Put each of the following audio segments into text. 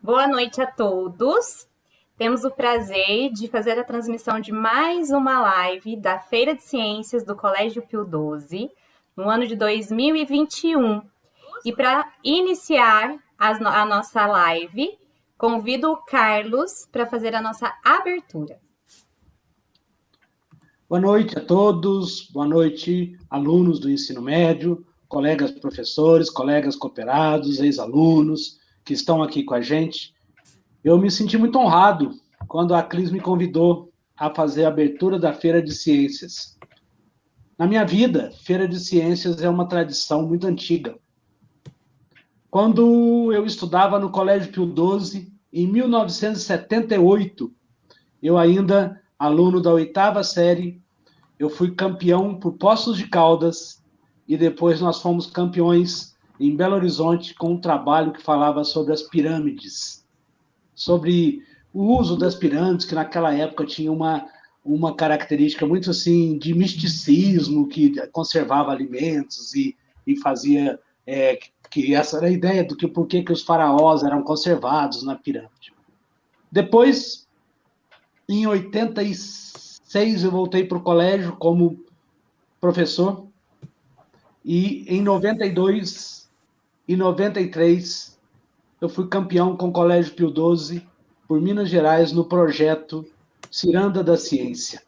Boa noite a todos. Temos o prazer de fazer a transmissão de mais uma live da Feira de Ciências do Colégio Pio XII, no ano de 2021. E para iniciar a nossa live, convido o Carlos para fazer a nossa abertura. Boa noite a todos, boa noite, alunos do ensino médio, colegas professores, colegas cooperados, ex-alunos que estão aqui com a gente. Eu me senti muito honrado quando a Clis me convidou a fazer a abertura da Feira de Ciências. Na minha vida, Feira de Ciências é uma tradição muito antiga. Quando eu estudava no Colégio Pio XII, em 1978, eu ainda, aluno da 8ª série, eu fui campeão por Poços de Caldas e depois nós fomos campeões em Belo Horizonte com um trabalho que falava sobre as pirâmides, sobre o uso das pirâmides, que naquela época tinha uma característica muito assim de misticismo, que conservava alimentos e fazia que essa era a ideia do que por que os faraós eram conservados na pirâmide. Depois, em 86, eu voltei para o colégio como professor, e em 92 e 93 eu fui campeão com o Colégio Pio XII por Minas Gerais no projeto Ciranda da Ciência,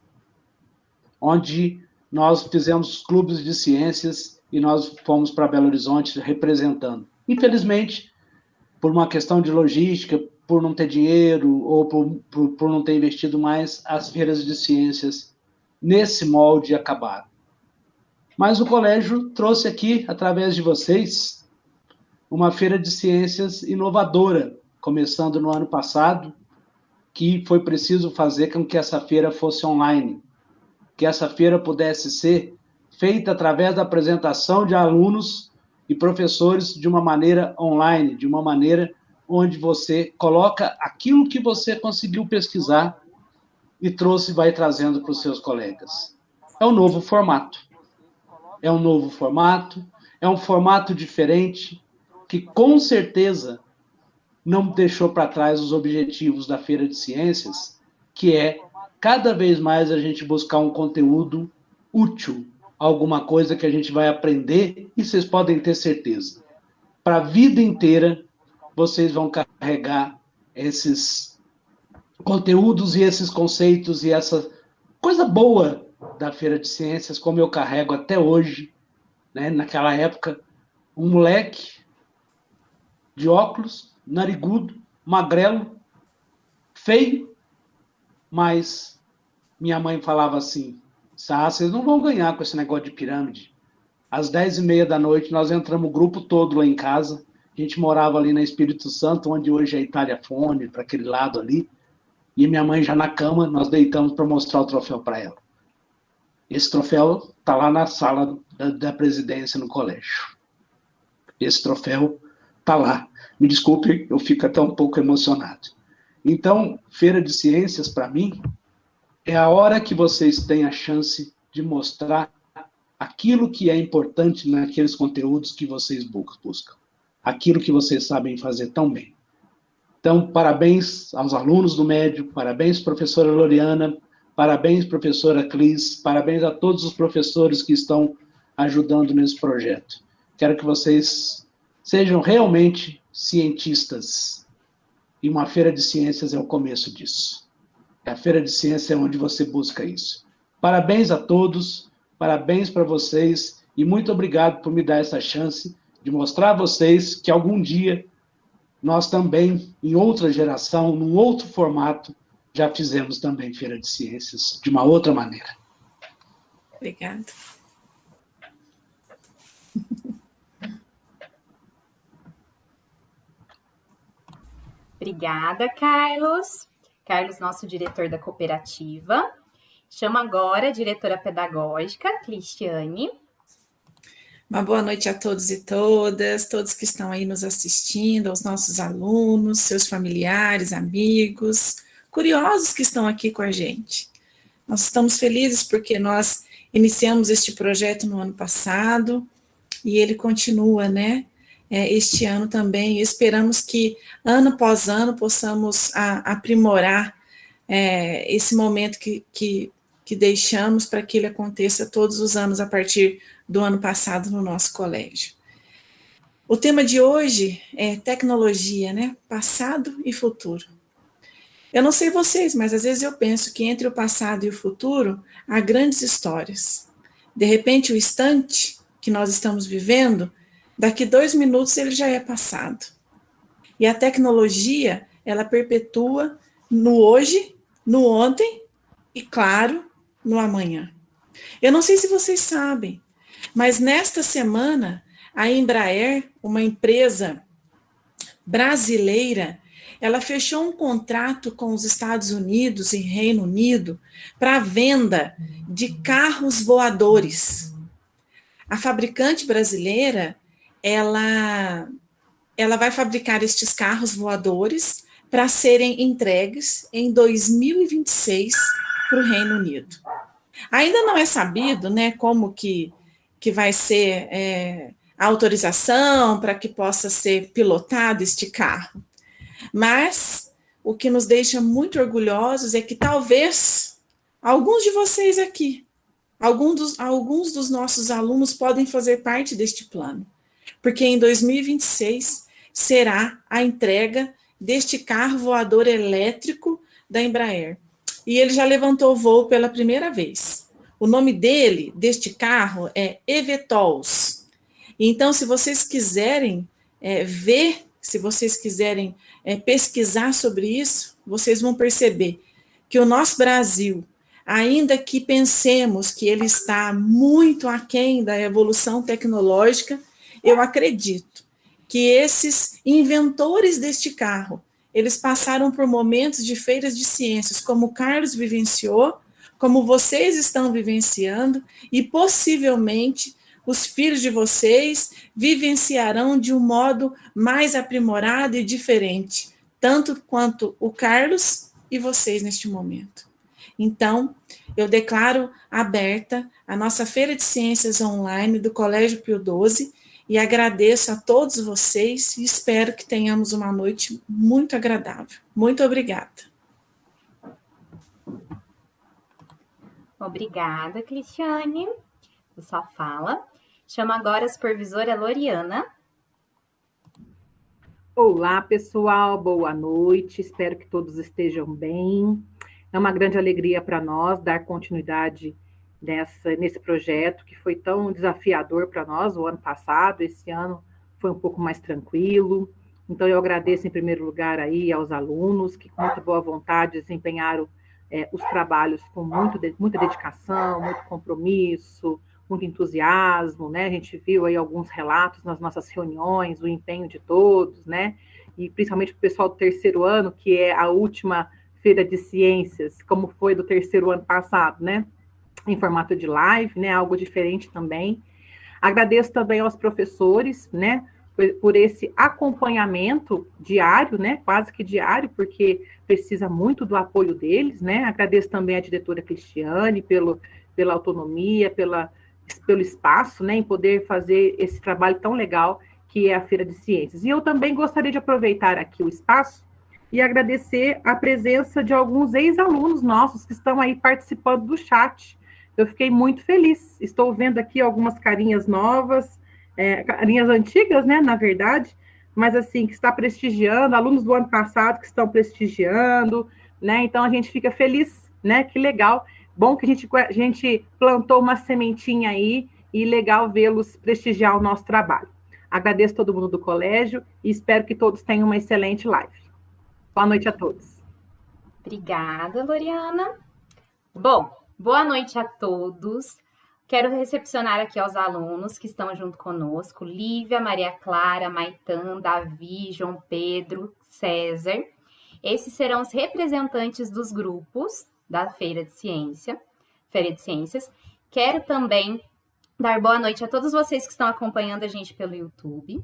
onde nós fizemos clubes de ciências e nós fomos para Belo Horizonte representando. Infelizmente, por uma questão de logística, por não ter dinheiro ou por não ter investido mais, as feiras de ciências nesse molde acabaram. Mas o colégio trouxe aqui, através de vocês, uma feira de ciências inovadora, começando no ano passado, que foi preciso fazer com que essa feira fosse online, que essa feira pudesse ser feita através da apresentação de alunos e professores de uma maneira online, de uma maneira onde você coloca aquilo que você conseguiu pesquisar e trouxe e vai trazendo para os seus colegas. É um novo formato. É um novo formato, é um formato diferente, que com certeza não deixou para trás os objetivos da Feira de Ciências, que é cada vez mais a gente buscar um conteúdo útil, alguma coisa que a gente vai aprender, e vocês podem ter certeza, para a vida inteira, vocês vão carregar esses conteúdos e esses conceitos e essa coisa boa da Feira de Ciências, como eu carrego até hoje, né? Naquela época, um moleque de óculos, narigudo, magrelo, feio, mas minha mãe falava assim, vocês não vão ganhar com esse negócio de pirâmide. Às 10h30 da noite, nós entramos o grupo todo lá em casa, a gente morava ali na Espírito Santo, onde hoje é Itália Fone, para aquele lado ali, e minha mãe já na cama, nós deitamos para mostrar o troféu para ela. Esse troféu está lá na sala da presidência no colégio. Esse troféu está lá. Me desculpe, eu fico até um pouco emocionado. Então, Feira de Ciências, para mim, é a hora que vocês têm a chance de mostrar aquilo que é importante naqueles conteúdos que vocês buscam. Aquilo que vocês sabem fazer tão bem. Então, parabéns aos alunos do médio, parabéns, professora Loriana, parabéns, professora Clis, parabéns a todos os professores que estão ajudando nesse projeto. Quero que vocês sejam realmente cientistas. E uma feira de ciências é o começo disso. A feira de ciências é onde você busca isso. Parabéns a todos, parabéns para vocês e muito obrigado por me dar essa chance de mostrar a vocês que algum dia nós também, em outra geração, num outro formato, já fizemos também Feira de Ciências de uma outra maneira. Obrigada. Obrigada, Carlos. Carlos, nosso diretor da cooperativa. Chamo agora a diretora pedagógica, Cristiane. Uma boa noite a todos e todas, todos que estão aí nos assistindo, aos nossos alunos, seus familiares, amigos, curiosos que estão aqui com a gente. Nós estamos felizes porque nós iniciamos este projeto no ano passado e ele continua, né? este ano também. Esperamos que, ano após ano, possamos aprimorar esse momento que deixamos para que ele aconteça todos os anos a partir do ano passado no nosso colégio. O tema de hoje é tecnologia, né? Passado e futuro. Eu não sei vocês, mas às vezes eu penso que entre o passado e o futuro há grandes histórias. De repente, o instante que nós estamos vivendo, daqui 2 minutos ele já é passado. E a tecnologia, ela perpetua no hoje, no ontem e, claro, no amanhã. Eu não sei se vocês sabem, mas nesta semana, a Embraer, uma empresa brasileira, ela fechou um contrato com os Estados Unidos e Reino Unido para a venda de carros voadores. A fabricante brasileira, ela vai fabricar estes carros voadores para serem entregues em 2026 para o Reino Unido. Ainda não é sabido, né, como que vai ser a autorização para que possa ser pilotado este carro. Mas o que nos deixa muito orgulhosos é que talvez alguns de vocês aqui, alguns dos nossos alunos podem fazer parte deste plano, porque em 2026 será a entrega deste carro voador elétrico da Embraer. E ele já levantou voo pela primeira vez. O nome deste carro, é eVTOLs. Então, se vocês quiserem ver, se vocês quiserem pesquisar sobre isso, vocês vão perceber que o nosso Brasil, ainda que pensemos que ele está muito aquém da evolução tecnológica, eu acredito que esses inventores deste carro, eles passaram por momentos de feiras de ciências, como o Carlos vivenciou, como vocês estão vivenciando, e possivelmente os filhos de vocês vivenciarão de um modo mais aprimorado e diferente, tanto quanto o Carlos e vocês neste momento. Então, eu declaro aberta a nossa Feira de Ciências Online do Colégio Pio XII e agradeço a todos vocês e espero que tenhamos uma noite muito agradável. Muito obrigada. Obrigada, Cristiane. Sua fala. Chamo agora a supervisora Loriana. Olá, pessoal, boa noite. Espero que todos estejam bem. É uma grande alegria para nós dar continuidade nesse projeto que foi tão desafiador para nós o ano passado. Esse ano foi um pouco mais tranquilo. Então, eu agradeço em primeiro lugar aí aos alunos que com muita boa vontade desempenharam os trabalhos com muita dedicação, muito compromisso, muito entusiasmo, né? A gente viu aí alguns relatos nas nossas reuniões, o empenho de todos, né? E principalmente para o pessoal do terceiro ano, que é a última feira de ciências, como foi do terceiro ano passado, né? Em formato de live, né? Algo diferente também. Agradeço também aos professores, né? Por esse acompanhamento diário, né? Quase que diário, porque precisa muito do apoio deles, né? Agradeço também à diretora Cristiane pela autonomia, pelo espaço, né, em poder fazer esse trabalho tão legal que é a Feira de Ciências. E eu também gostaria de aproveitar aqui o espaço e agradecer a presença de alguns ex-alunos nossos que estão aí participando do chat. Eu fiquei muito feliz. Estou vendo aqui algumas carinhas novas, carinhas antigas, né, na verdade, mas assim, que está prestigiando, alunos do ano passado que estão prestigiando, né, então a gente fica feliz, né, que legal. Bom que a gente plantou uma sementinha aí e legal vê-los prestigiar o nosso trabalho. Agradeço todo mundo do colégio e espero que todos tenham uma excelente live. Boa noite a todos. Obrigada, Loriana. Bom, boa noite a todos. Quero recepcionar aqui aos alunos que estão junto conosco, Lívia, Maria Clara, Maitã, Davi, João Pedro, César. Esses serão os representantes dos grupos da Feira de Ciências. Quero também dar boa noite a todos vocês que estão acompanhando a gente pelo YouTube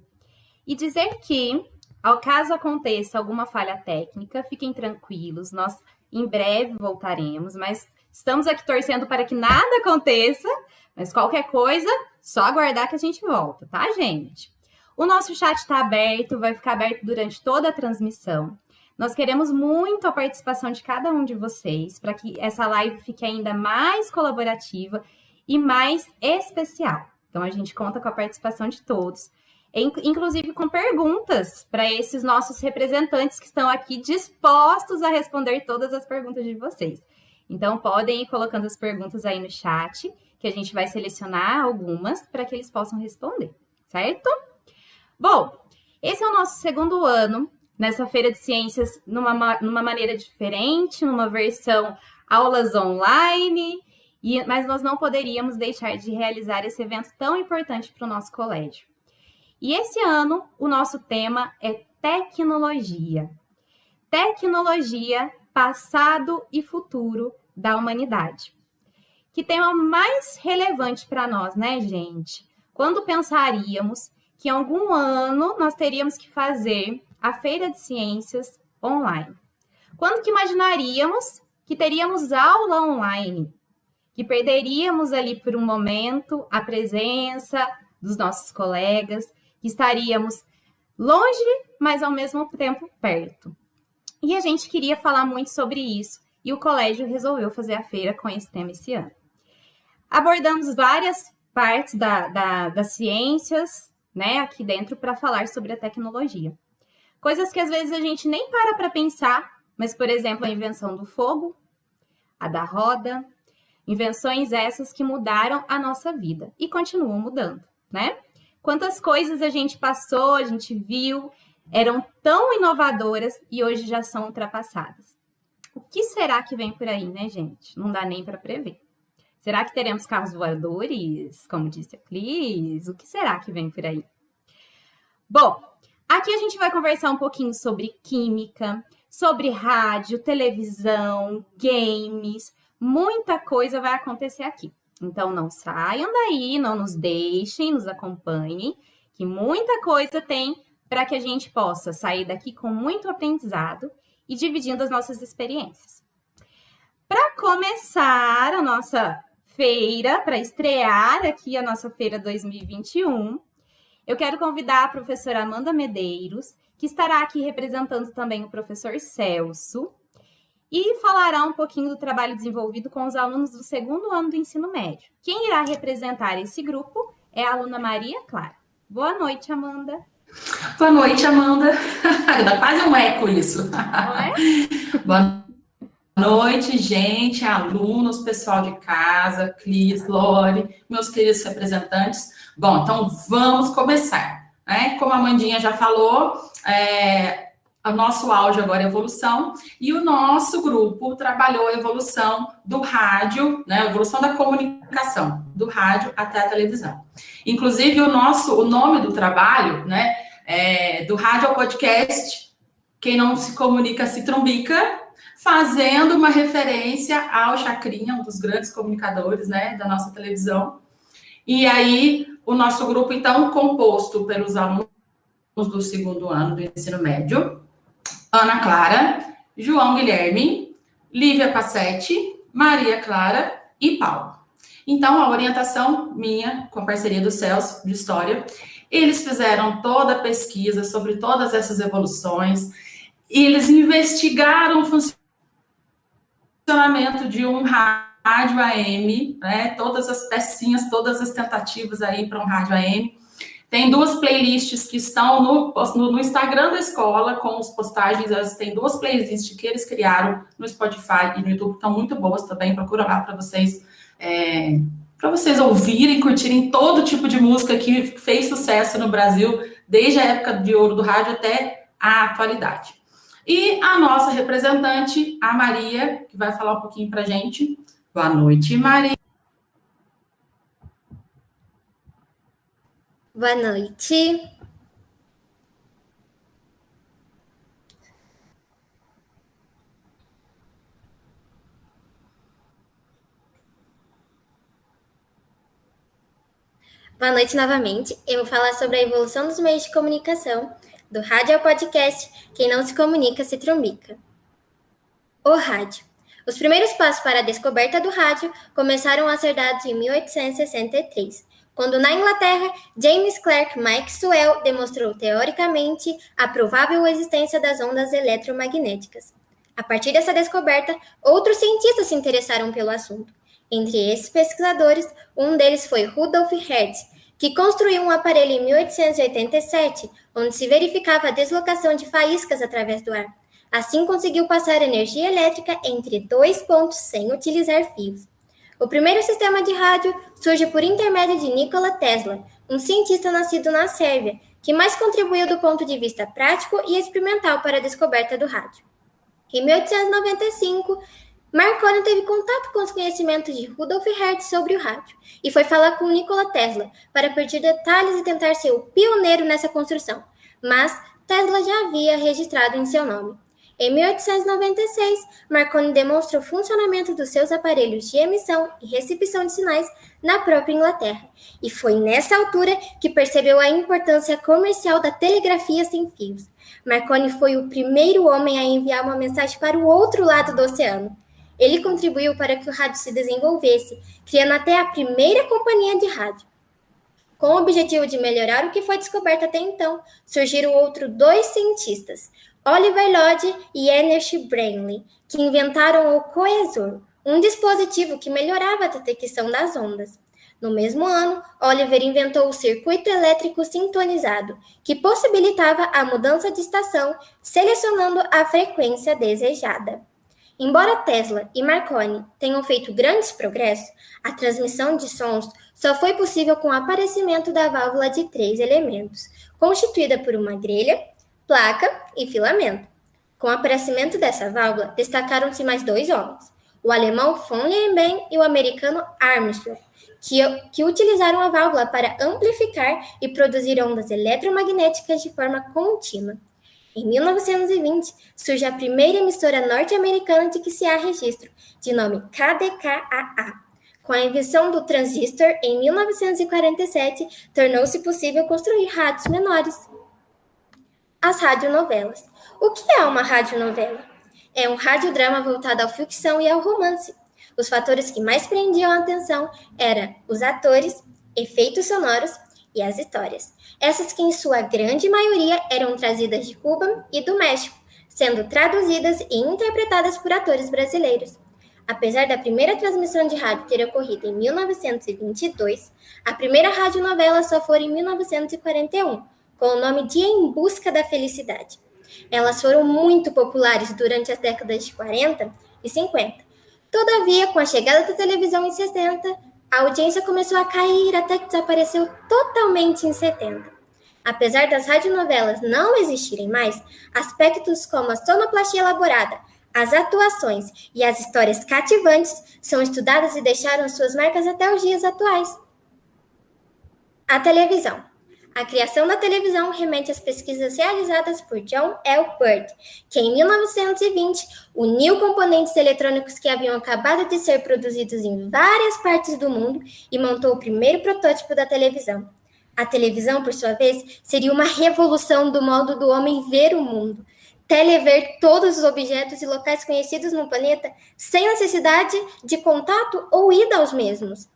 e dizer que, ao caso aconteça alguma falha técnica, fiquem tranquilos, nós em breve voltaremos, mas estamos aqui torcendo para que nada aconteça, mas qualquer coisa, só aguardar que a gente volta, tá, gente? O nosso chat está aberto, vai ficar aberto durante toda a transmissão. Nós queremos muito a participação de cada um de vocês para que essa live fique ainda mais colaborativa e mais especial. Então, a gente conta com a participação de todos, inclusive com perguntas para esses nossos representantes que estão aqui dispostos a responder todas as perguntas de vocês. Então, podem ir colocando as perguntas aí no chat, que a gente vai selecionar algumas para que eles possam responder, certo? Bom, esse é o nosso segundo ano nessa Feira de Ciências numa maneira diferente, numa versão aulas online, mas nós não poderíamos deixar de realizar esse evento tão importante para o nosso colégio. E esse ano, o nosso tema é tecnologia. Tecnologia, passado e futuro da humanidade. Que tema mais relevante para nós, né, gente? Quando pensaríamos que em algum ano nós teríamos que fazer a Feira de Ciências online? Quando que imaginaríamos que teríamos aula online? Que perderíamos ali por um momento a presença dos nossos colegas, que estaríamos longe, mas ao mesmo tempo perto. E a gente queria falar muito sobre isso, e o colégio resolveu fazer a feira com esse tema esse ano. Abordamos várias partes das ciências, né, aqui dentro para falar sobre a tecnologia. Coisas que às vezes a gente nem para pensar, mas, por exemplo, a invenção do fogo, a da roda, invenções essas que mudaram a nossa vida e continuam mudando, né? Quantas coisas a gente passou, a gente viu, eram tão inovadoras e hoje já são ultrapassadas. O que será que vem por aí, né, gente? Não dá nem para prever. Será que teremos carros voadores, como disse a Clis? O que será que vem por aí? Bom, aqui a gente vai conversar um pouquinho sobre química, sobre rádio, televisão, games, muita coisa vai acontecer aqui. Então, não saiam daí, não nos deixem, nos acompanhem, que muita coisa tem para que a gente possa sair daqui com muito aprendizado e dividindo as nossas experiências. Para começar a nossa feira, para estrear aqui a nossa feira 2021, eu quero convidar a professora Amanda Medeiros, que estará aqui representando também o professor Celso, e falará um pouquinho do trabalho desenvolvido com os alunos do segundo ano do ensino médio. Quem irá representar esse grupo é a aluna Maria Clara. Boa noite, Amanda. Boa noite, Amanda. Dá quase um eco isso. Não é? Boa noite, gente, alunos, pessoal de casa, Clis, Lore, meus queridos representantes. Bom, então vamos começar, né? Como a Amandinha já falou, o nosso auge agora é evolução, e o nosso grupo trabalhou a evolução do rádio, né, a evolução da comunicação, do rádio até a televisão. Inclusive, o nome do trabalho, né, do rádio ao podcast, quem não se comunica se trombica, fazendo uma referência ao Chacrinha, um dos grandes comunicadores, né, da nossa televisão. E aí, o nosso grupo, então, composto pelos alunos do segundo ano do ensino médio, Ana Clara, João Guilherme, Lívia Passetti, Maria Clara e Paulo. Então, a orientação minha, com a parceria do Celso, de História, eles fizeram toda a pesquisa sobre todas essas evoluções, e eles investigaram o funcionamento de um rádio AM, né, todas as pecinhas, todas as tentativas aí para um rádio AM. Tem duas playlists que estão no Instagram da escola, com as postagens. Tem duas playlists que eles criaram no Spotify e no YouTube, que estão muito boas também. Procura lá para vocês ouvirem, curtirem todo tipo de música que fez sucesso no Brasil, desde a época de ouro do rádio até a atualidade. E a nossa representante, a Maria, que vai falar um pouquinho para a gente. Boa noite, Maria. Boa noite. Boa noite novamente. Eu vou falar sobre a evolução dos meios de comunicação, do rádio ao podcast. Quem não se comunica se trombica. O rádio. Os primeiros passos para a descoberta do rádio começaram a ser dados em 1863, quando na Inglaterra, James Clerk Maxwell demonstrou teoricamente a provável existência das ondas eletromagnéticas. A partir dessa descoberta, outros cientistas se interessaram pelo assunto. Entre esses pesquisadores, um deles foi Rudolf Hertz, que construiu um aparelho em 1887, onde se verificava a deslocação de faíscas através do ar. Assim, conseguiu passar energia elétrica entre dois pontos sem utilizar fios. O primeiro sistema de rádio surge por intermédio de Nikola Tesla, um cientista nascido na Sérvia, que mais contribuiu do ponto de vista prático e experimental para a descoberta do rádio. Em 1895, Marconi teve contato com os conhecimentos de Rudolf Hertz sobre o rádio e foi falar com Nikola Tesla para pedir detalhes e tentar ser o pioneiro nessa construção, mas Tesla já havia registrado em seu nome. Em 1896, Marconi demonstra o funcionamento dos seus aparelhos de emissão e recepção de sinais na própria Inglaterra, e foi nessa altura que percebeu a importância comercial da telegrafia sem fios. Marconi foi o primeiro homem a enviar uma mensagem para o outro lado do oceano. Ele contribuiu para que o rádio se desenvolvesse, criando até a primeira companhia de rádio. Com o objetivo de melhorar o que foi descoberto até então, surgiram outros dois cientistas, Oliver Lodge e Ernest Branly, que inventaram o coesor, um dispositivo que melhorava a detecção das ondas. No mesmo ano, Oliver inventou o circuito elétrico sintonizado, que possibilitava a mudança de estação, selecionando a frequência desejada. Embora Tesla e Marconi tenham feito grandes progressos, a transmissão de sons só foi possível com o aparecimento da válvula de 3 elementos, constituída por uma grelha, placa e filamento. Com o aparecimento dessa válvula, destacaram-se mais 2 homens, o alemão von Leeuwenhoek e o americano Armstrong, que utilizaram a válvula para amplificar e produzir ondas eletromagnéticas de forma contínua. Em 1920, surge a primeira emissora norte-americana de que se há registro, de nome KDKA-A. Com a invenção do transistor, em 1947, tornou-se possível construir rádios menores. As radionovelas. O que é uma radionovela? É um radiodrama voltado à ficção e ao romance. Os fatores que mais prendiam a atenção eram os atores, efeitos sonoros e as histórias. Essas que, em sua grande maioria, eram trazidas de Cuba e do México, sendo traduzidas e interpretadas por atores brasileiros. Apesar da primeira transmissão de rádio ter ocorrido em 1922, a primeira radionovela só foi em 1941, com o nome de Em Busca da Felicidade. Elas foram muito populares durante as décadas de 40 e 50. Todavia, com a chegada da televisão em 60, a audiência começou a cair até que desapareceu totalmente em 70. Apesar das radionovelas não existirem mais, aspectos como a sonoplastia elaborada, as atuações e as histórias cativantes são estudadas e deixaram suas marcas até os dias atuais. A televisão. A criação da televisão remete às pesquisas realizadas por John L. Bird, que em 1920 uniu componentes eletrônicos que haviam acabado de ser produzidos em várias partes do mundo e montou o primeiro protótipo da televisão. A televisão, por sua vez, seria uma revolução do modo do homem ver o mundo. Telever todos os objetos e locais conhecidos no planeta sem necessidade de contato ou ida aos mesmos.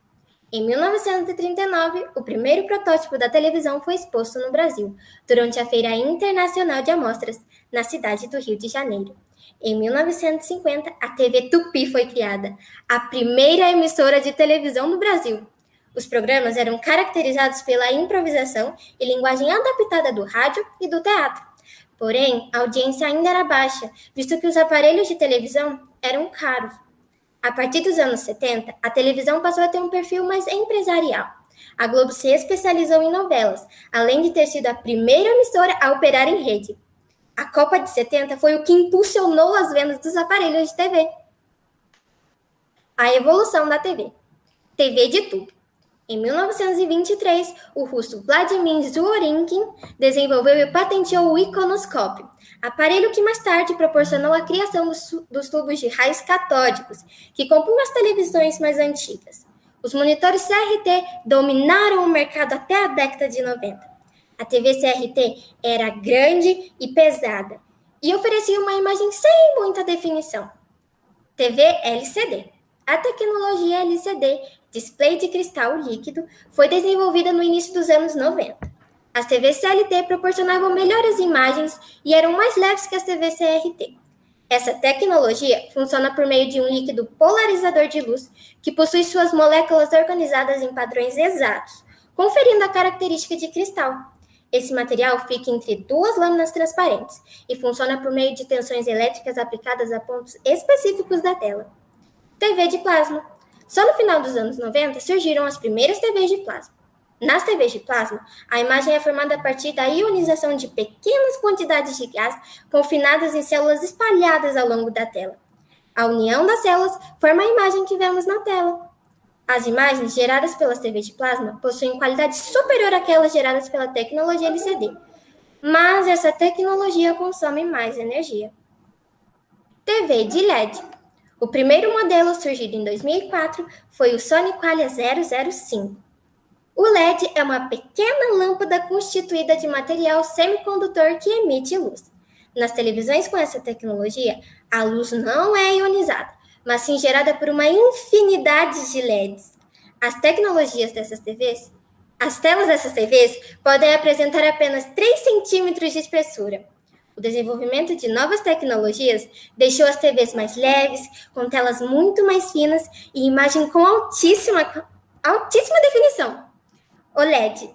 Em 1939, o primeiro protótipo da televisão foi exposto no Brasil, durante a Feira Internacional de Amostras, na cidade do Rio de Janeiro. Em 1950, a TV Tupi foi criada, a primeira emissora de televisão no Brasil. Os programas eram caracterizados pela improvisação e linguagem adaptada do rádio e do teatro. Porém, a audiência ainda era baixa, visto que os aparelhos de televisão eram caros. A partir dos anos 70, a televisão passou a ter um perfil mais empresarial. A Globo se especializou em novelas, além de ter sido a primeira emissora a operar em rede. A Copa de 70 foi o que impulsionou as vendas dos aparelhos de TV. A evolução da TV. TV de tubo. Em 1923, o russo Vladimir Zworykin desenvolveu e patenteou o iconoscópio, aparelho que mais tarde proporcionou a criação dos tubos de raios catódicos, que compunham as televisões mais antigas. Os monitores CRT dominaram o mercado até a década de 90. A TV CRT era grande e pesada, e oferecia uma imagem sem muita definição. TV LCD. A tecnologia LCD display de cristal líquido, foi desenvolvida no início dos anos 90. As TVs CLT proporcionavam melhores imagens e eram mais leves que as TVs CRT. Essa tecnologia funciona por meio de um líquido polarizador de luz que possui suas moléculas organizadas em padrões exatos, conferindo a característica de cristal. Esse material fica entre duas lâminas transparentes e funciona por meio de tensões elétricas aplicadas a pontos específicos da tela. TV de plasma. Só no final dos anos 90 surgiram as primeiras TVs de plasma. Nas TVs de plasma, a imagem é formada a partir da ionização de pequenas quantidades de gás confinadas em células espalhadas ao longo da tela. A união das células forma a imagem que vemos na tela. As imagens geradas pelas TVs de plasma possuem qualidade superior àquelas geradas pela tecnologia LCD, mas essa tecnologia consome mais energia. TV de LED. O primeiro modelo, surgido em 2004, foi o Sony Qualia 005. O LED é uma pequena lâmpada constituída de material semicondutor que emite luz. Nas televisões com essa tecnologia, a luz não é ionizada, mas sim gerada por uma infinidade de LEDs. As telas dessas TVs podem apresentar apenas 3 centímetros de espessura. O desenvolvimento de novas tecnologias deixou as TVs mais leves, com telas muito mais finas e imagem com altíssima definição. OLED.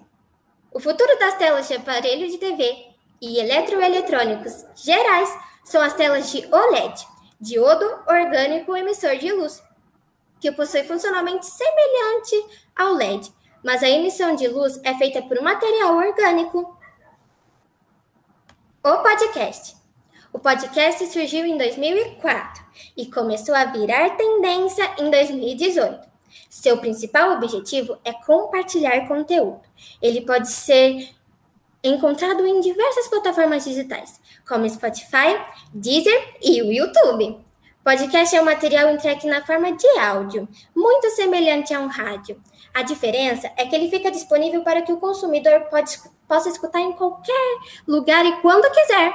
O futuro das telas de aparelho de TV e eletroeletrônicos gerais são as telas de OLED, diodo orgânico emissor de luz, que possui funcionalmente semelhante ao LED, mas a emissão de luz é feita por um material orgânico. O podcast. O podcast surgiu em 2004 e começou a virar tendência em 2018. Seu principal objetivo é compartilhar conteúdo. Ele pode ser encontrado em diversas plataformas digitais, como Spotify, Deezer e o YouTube. Podcast é um material entregue na forma de áudio, muito semelhante a um rádio. A diferença é que ele fica disponível para que o consumidor possa escutar em qualquer lugar e quando quiser.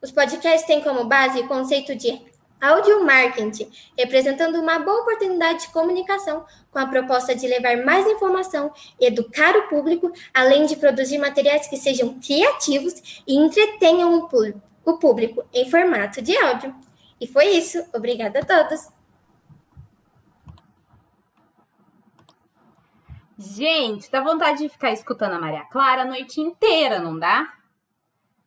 Os podcasts têm como base o conceito de audio marketing, representando uma boa oportunidade de comunicação com a proposta de levar mais informação, educar o público, além de produzir materiais que sejam criativos e entretenham o público em formato de áudio. E foi isso. Obrigada a todos. Gente, dá vontade de ficar escutando a Maria Clara a noite inteira, não dá?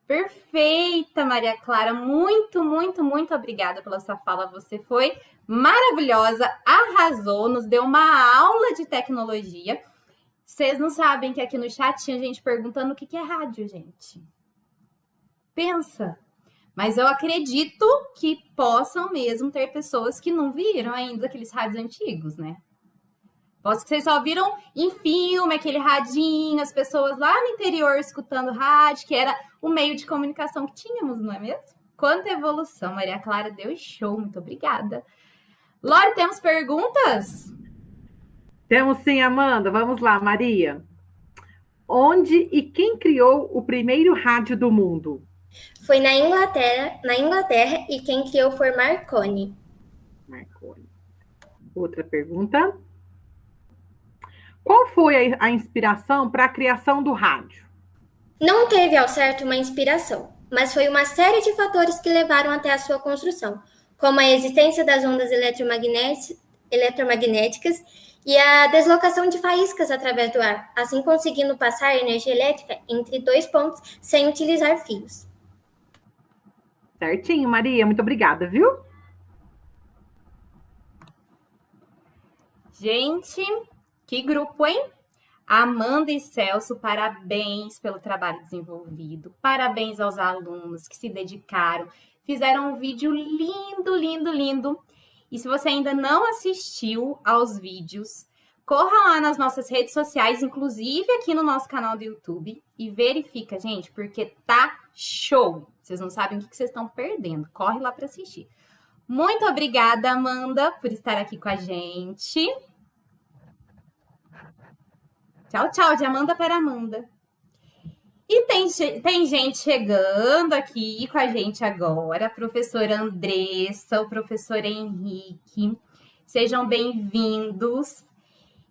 Perfeita, Maria Clara. Muito, muito, muito obrigada pela sua fala. Você foi maravilhosa, arrasou, nos deu uma aula de tecnologia. Vocês não sabem que aqui no chat tinha gente perguntando o que é rádio, gente. Pensa. Mas eu acredito que possam mesmo ter pessoas que não viram ainda aqueles rádios antigos, né? Posso que vocês só viram em filme, aquele radinho, as pessoas lá no interior escutando rádio, que era o meio de comunicação que tínhamos, não é mesmo? Quanta evolução, Maria Clara, deu show, muito obrigada. Lore, temos perguntas? Temos sim, Amanda. Vamos lá, Maria. Onde e quem criou o primeiro rádio do mundo? Foi na Inglaterra e quem criou foi Marconi. Marconi. Outra pergunta. Qual foi a inspiração para a criação do rádio? Não teve ao certo uma inspiração, mas foi uma série de fatores que levaram até a sua construção, como a existência das ondas eletromagnéticas e a deslocação de faíscas através do ar, assim conseguindo passar energia elétrica entre 2 pontos sem utilizar fios. Certinho, Maria. Muito obrigada, viu? Gente, que grupo, hein? Amanda e Celso, parabéns pelo trabalho desenvolvido. Parabéns aos alunos que se dedicaram. Fizeram um vídeo lindo, lindo, lindo. E se você ainda não assistiu aos vídeos, corra lá nas nossas redes sociais, inclusive aqui no nosso canal do YouTube, e verifica, gente, porque tá show. Vocês não sabem o que vocês estão perdendo. Corre lá para assistir. Muito obrigada, Amanda, por estar aqui com a gente. Tchau, tchau, de Amanda para Amanda. E tem gente chegando aqui com a gente agora, a professora Andressa, o professor Henrique. Sejam bem-vindos.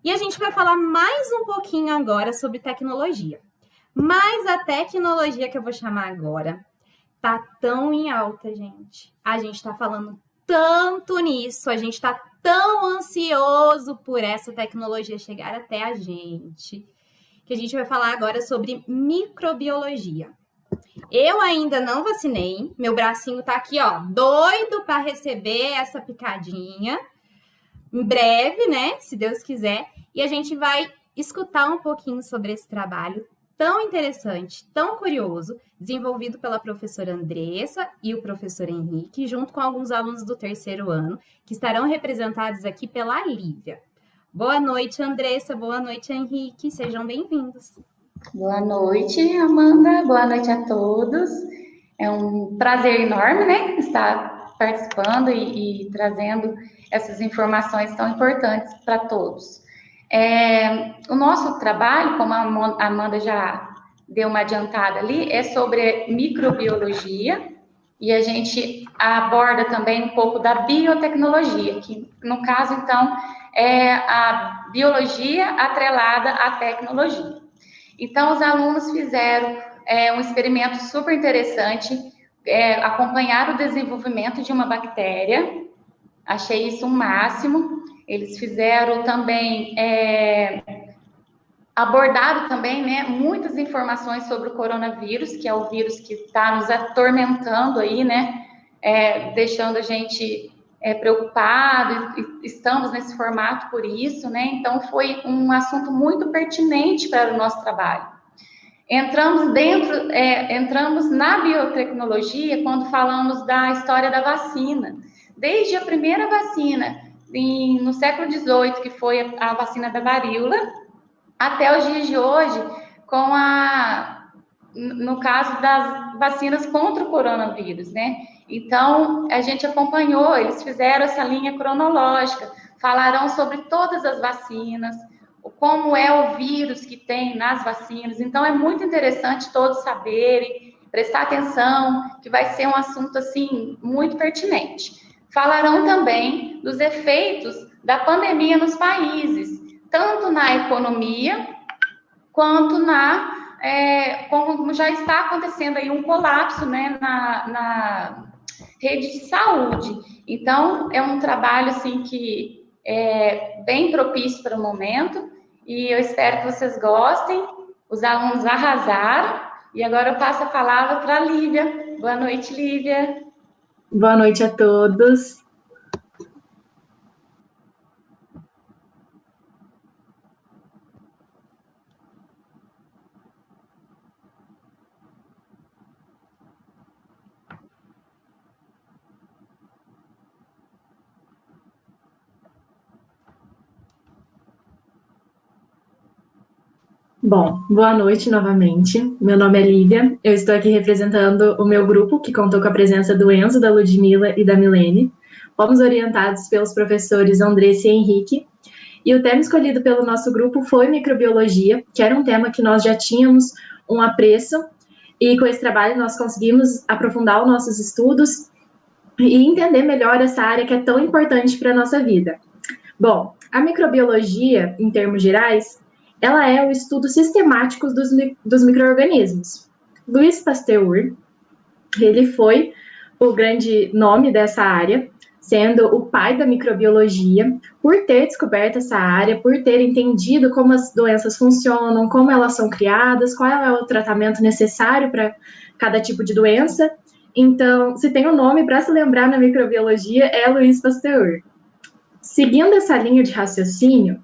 E a gente vai falar mais um pouquinho agora sobre tecnologia. Mas a tecnologia que eu vou chamar agora tá tão em alta, gente. A gente tá falando tanto nisso, a gente tá tão ansioso por essa tecnologia chegar até a gente, que a gente vai falar agora sobre microbiologia. Eu ainda não vacinei, meu bracinho tá aqui, ó, doido para receber essa picadinha. Em breve, né, se Deus quiser, e a gente vai escutar um pouquinho sobre esse trabalho tão interessante, tão curioso, desenvolvido pela professora Andressa e o professor Henrique, junto com alguns alunos do 3º ano, que estarão representados aqui pela Lívia. Boa noite, Andressa, boa noite, Henrique, sejam bem-vindos. Boa noite, Amanda, boa noite a todos. É um prazer enorme, né, estar participando e trazendo essas informações tão importantes para todos. O nosso trabalho, como a Amanda já deu uma adiantada ali, é sobre microbiologia, e a gente aborda também um pouco da biotecnologia, que no caso, então, é a biologia atrelada à tecnologia. Então, os alunos fizeram um experimento super interessante, acompanhar o desenvolvimento de uma bactéria. Achei isso o máximo. Eles fizeram também, abordaram também, né, muitas informações sobre o coronavírus, que é o vírus que está nos atormentando aí, né, deixando a gente preocupado, e estamos nesse formato por isso, né, então foi um assunto muito pertinente para o nosso trabalho. Entramos na biotecnologia quando falamos da história da vacina. Desde a primeira vacina, no século XVIII, que foi a vacina da varíola, até os dias de hoje, no caso das vacinas contra o coronavírus, né? Então, a gente acompanhou, eles fizeram essa linha cronológica, falarão sobre todas as vacinas, como é o vírus que tem nas vacinas. Então, é muito interessante todos saberem, prestar atenção, que vai ser um assunto, assim, muito pertinente. Falarão também dos efeitos da pandemia nos países, tanto na economia, quanto como já está acontecendo aí um colapso, né, na rede de saúde. Então, é um trabalho, assim, que é bem propício para o momento, e eu espero que vocês gostem. Os alunos arrasaram, e agora eu passo a palavra para a Lívia. Boa noite, Lívia. Boa noite a todos. Bom, boa noite novamente. Meu nome é Lívia, eu estou aqui representando o meu grupo, que contou com a presença do Enzo, da Ludmila e da Milene. Fomos orientados pelos professores Andressa e Henrique, e o tema escolhido pelo nosso grupo foi microbiologia, que era um tema que nós já tínhamos um apreço, e com esse trabalho nós conseguimos aprofundar os nossos estudos e entender melhor essa área que é tão importante para a nossa vida. Bom, a microbiologia, em termos gerais, ela é o estudo sistemático dos micro-organismos. Louis Pasteur, ele foi o grande nome dessa área, sendo o pai da microbiologia, por ter descoberto essa área, por ter entendido como as doenças funcionam, como elas são criadas, qual é o tratamento necessário para cada tipo de doença. Então, se tem um nome para se lembrar na microbiologia, é Louis Pasteur. Seguindo essa linha de raciocínio,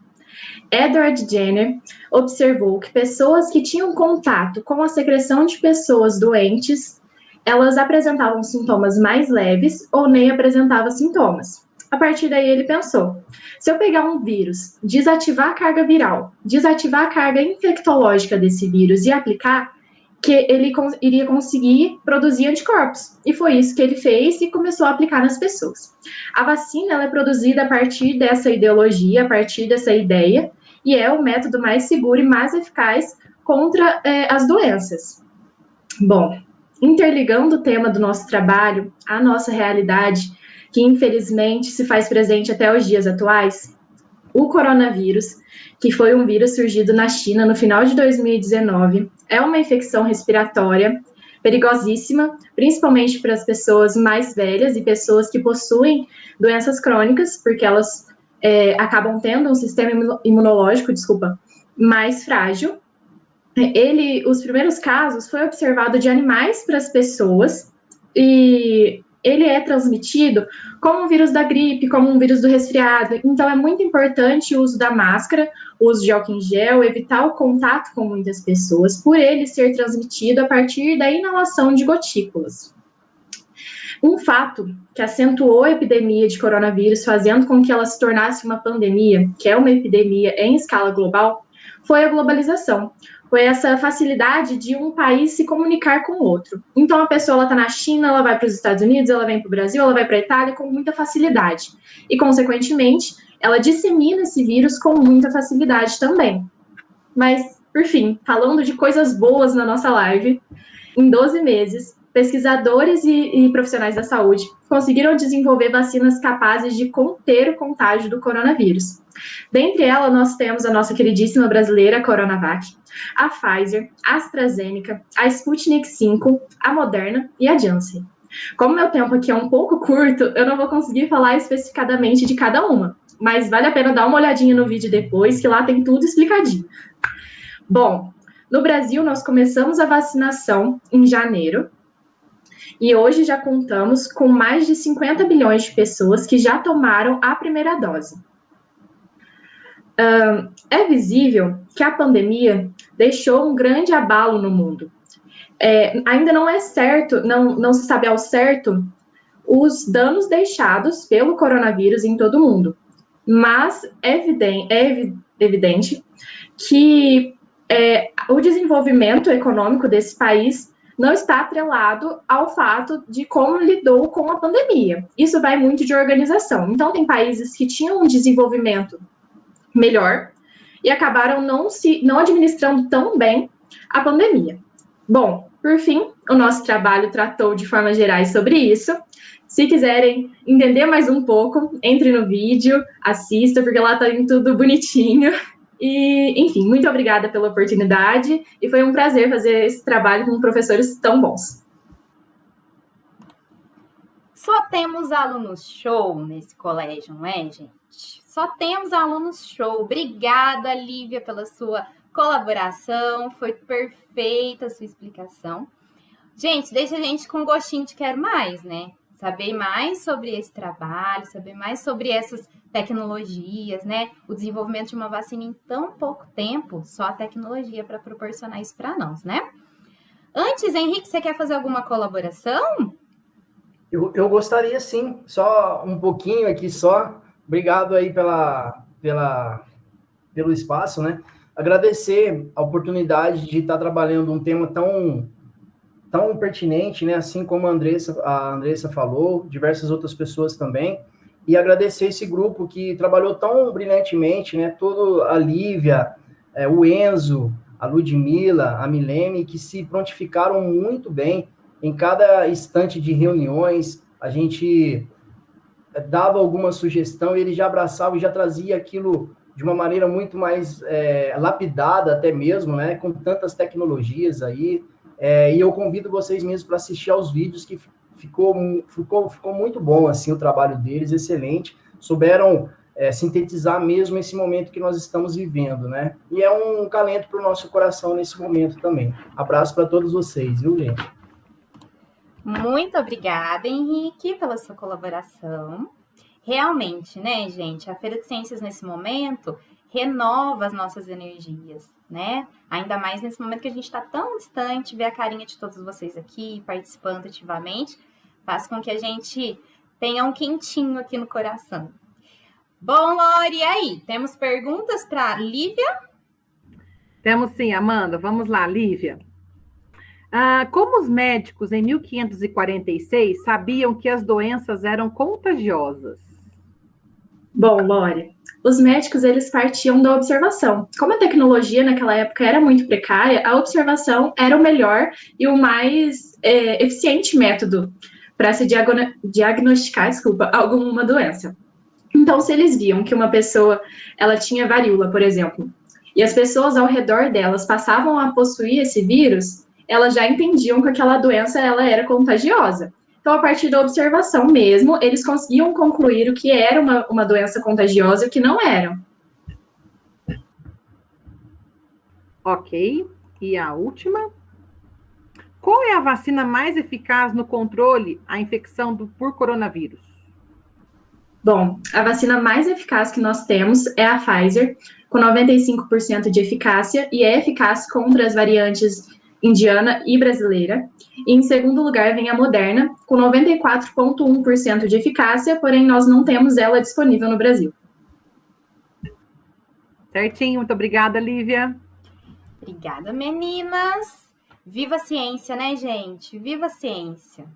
Edward Jenner observou que pessoas que tinham contato com a secreção de pessoas doentes, elas apresentavam sintomas mais leves ou nem apresentavam sintomas. A partir daí ele pensou, se eu pegar um vírus, desativar a carga viral, desativar a carga infectológica desse vírus e aplicar, que ele iria conseguir produzir anticorpos. E foi isso que ele fez e começou a aplicar nas pessoas. A vacina ela é produzida a partir dessa ideologia, a partir dessa ideia, e é o método mais seguro e mais eficaz contra as doenças. Bom, interligando o tema do nosso trabalho à nossa realidade, que infelizmente se faz presente até os dias atuais, o coronavírus, que foi um vírus surgido na China no final de 2019, é uma infecção respiratória perigosíssima, principalmente para as pessoas mais velhas e pessoas que possuem doenças crônicas, porque elas acabam tendo um sistema imunológico, mais frágil. Os primeiros casos foi observado de animais para as pessoas, e ele é transmitido como um vírus da gripe, como um vírus do resfriado. Então, é muito importante o uso da máscara, o uso de álcool em gel, evitar o contato com muitas pessoas, por ele ser transmitido a partir da inalação de gotículas. Um fato que acentuou a epidemia de coronavírus, fazendo com que ela se tornasse uma pandemia, que é uma epidemia em escala global, foi a globalização. Foi essa facilidade de um país se comunicar com o outro. Então, a pessoa está na China, ela vai para os Estados Unidos, ela vem para o Brasil, ela vai para a Itália com muita facilidade. E, consequentemente, ela dissemina esse vírus com muita facilidade também. Mas, por fim, falando de coisas boas na nossa live, em 12 meses, pesquisadores e profissionais da saúde conseguiram desenvolver vacinas capazes de conter o contágio do coronavírus. Dentre elas, nós temos a nossa queridíssima brasileira Coronavac, a Pfizer, a AstraZeneca, a Sputnik V, a Moderna e a Janssen. Como meu tempo aqui é um pouco curto, eu não vou conseguir falar especificadamente de cada uma, mas vale a pena dar uma olhadinha no vídeo depois, que lá tem tudo explicadinho. Bom, no Brasil, nós começamos a vacinação em janeiro, e hoje já contamos com mais de 50 bilhões de pessoas que já tomaram a primeira dose. É visível que a pandemia deixou um grande abalo no mundo. Ainda não é certo, não se sabe ao certo os danos deixados pelo coronavírus em todo o mundo, mas é evidente que o desenvolvimento econômico desse país não está atrelado ao fato de como lidou com a pandemia. Isso vai muito de organização. Então, tem países que tinham um desenvolvimento melhor e acabaram não administrando tão bem a pandemia. Bom, por fim, o nosso trabalho tratou de formas gerais sobre isso. Se quiserem entender mais um pouco, entre no vídeo, assista, porque lá tá tudo bonitinho. E, enfim, muito obrigada pela oportunidade e foi um prazer fazer esse trabalho com professores tão bons. Só temos alunos show nesse colégio, não é, gente? Só temos alunos show. Obrigada, Lívia, pela sua colaboração. Foi perfeita a sua explicação. Gente, deixa a gente com gostinho de quero mais, né? Saber mais sobre esse trabalho, saber mais sobre essas tecnologias, né? O desenvolvimento de uma vacina em tão pouco tempo, só a tecnologia para proporcionar isso para nós, né? Antes, Henrique, você quer fazer alguma colaboração? Eu gostaria sim, só um pouquinho aqui só. Obrigado aí pelo espaço, né? Agradecer a oportunidade de estar trabalhando um tema tão pertinente, né? Assim como a Andressa falou, diversas outras pessoas também. E agradecer esse grupo que trabalhou tão brilhantemente, né? A Lívia, o Enzo, a Ludmila, a Milene, que se prontificaram muito bem em cada instante de reuniões. A gente dava alguma sugestão e ele já abraçava e já trazia aquilo de uma maneira muito mais lapidada até mesmo, né? Com tantas tecnologias aí. E eu convido vocês mesmos para assistir aos vídeos, que ficou muito bom assim, o trabalho deles, excelente. Souberam sintetizar mesmo esse momento que nós estamos vivendo, né? E é um calento para o nosso coração nesse momento também. Abraço para todos vocês, viu, gente? Muito obrigada, Henrique, pela sua colaboração. Realmente, né, gente, a Feira de Ciências nesse momento renova as nossas energias, né? Ainda mais nesse momento que a gente está tão distante, ver a carinha de todos vocês aqui, participando ativamente, faz com que a gente tenha um quentinho aqui no coração. Bom, Lori, e aí? Temos perguntas para Lívia? Temos sim, Amanda. Vamos lá, Lívia. Como os médicos em 1546 sabiam que as doenças eram contagiosas? Bom, Lori, os médicos, eles partiam da observação. Como a tecnologia naquela época era muito precária, a observação era o melhor e o mais eficiente método para se diagnosticar, alguma doença. Então, se eles viam que uma pessoa, ela tinha varíola, por exemplo, e as pessoas ao redor delas passavam a possuir esse vírus, elas já entendiam que aquela doença ela era contagiosa. Então, a partir da observação mesmo, eles conseguiam concluir o que era uma doença contagiosa e o que não era. Ok. E a última? Qual é a vacina mais eficaz no controle à infecção por coronavírus? Bom, a vacina mais eficaz que nós temos é a Pfizer, com 95% de eficácia, e é eficaz contra as variantes indiana e brasileira. E em segundo lugar vem a Moderna, com 94,1% de eficácia, porém nós não temos ela disponível no Brasil. Certinho, muito obrigada, Lívia. Obrigada, meninas. Viva a ciência, né, gente? Viva a ciência.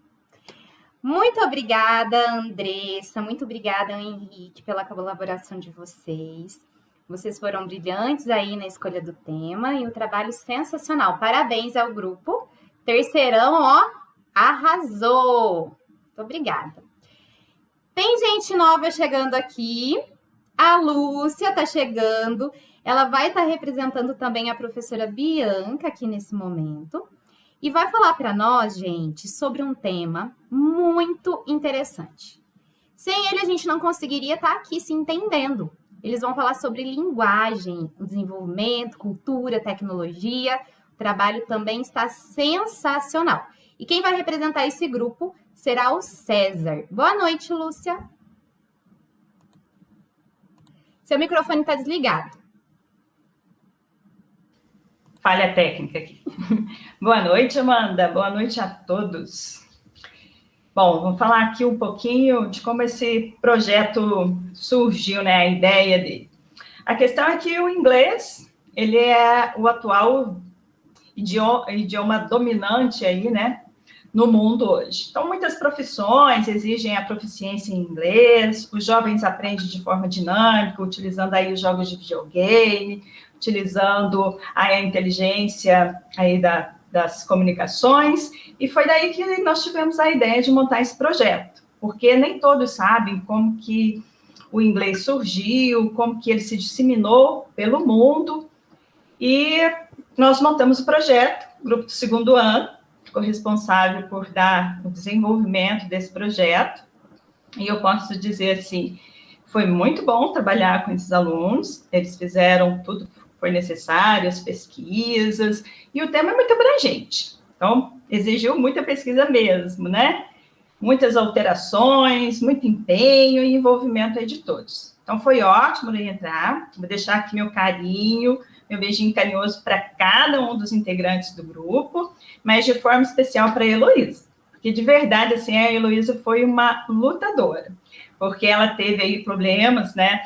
Muito obrigada, Andressa. Muito obrigada, Henrique, pela colaboração de vocês. Vocês foram brilhantes aí na escolha do tema e um trabalho sensacional. Parabéns ao grupo. Terceirão, ó, arrasou. Muito obrigada. Tem gente nova chegando aqui. A Lúcia está chegando. Ela vai estar representando também a professora Bianca aqui nesse momento. E vai falar para nós, gente, sobre um tema muito interessante. Sem ele, a gente não conseguiria estar aqui se entendendo. Eles vão falar sobre linguagem, o desenvolvimento, cultura, tecnologia. O trabalho também está sensacional. E quem vai representar esse grupo será o César. Boa noite, Lúcia. Seu microfone está desligado. Falha técnica aqui. Boa noite, Amanda. Boa noite a todos. Bom, vamos falar aqui um pouquinho de como esse projeto surgiu, né? A ideia dele. A questão é que o inglês, ele é o atual idioma dominante aí, né? No mundo hoje. Então, muitas profissões exigem a proficiência em inglês, os jovens aprendem de forma dinâmica, utilizando aí os jogos de videogame, utilizando a inteligência aí das comunicações, e foi daí que nós tivemos a ideia de montar esse projeto, porque nem todos sabem como que o inglês surgiu, como que ele se disseminou pelo mundo, e nós montamos o projeto, o grupo do segundo ano, ficou responsável por dar o desenvolvimento desse projeto, e eu posso dizer assim, foi muito bom trabalhar com esses alunos, eles fizeram tudo que foi necessário, as pesquisas, e o tema é muito abrangente, então exigiu muita pesquisa mesmo, né? Muitas alterações, muito empenho e envolvimento aí de todos. Então foi ótimo entrar, vou deixar aqui meu carinho, meu beijinho carinhoso para cada um dos integrantes do grupo, mas de forma especial para a Heloísa, porque de verdade, assim, a Heloísa foi uma lutadora, porque ela teve aí problemas, né,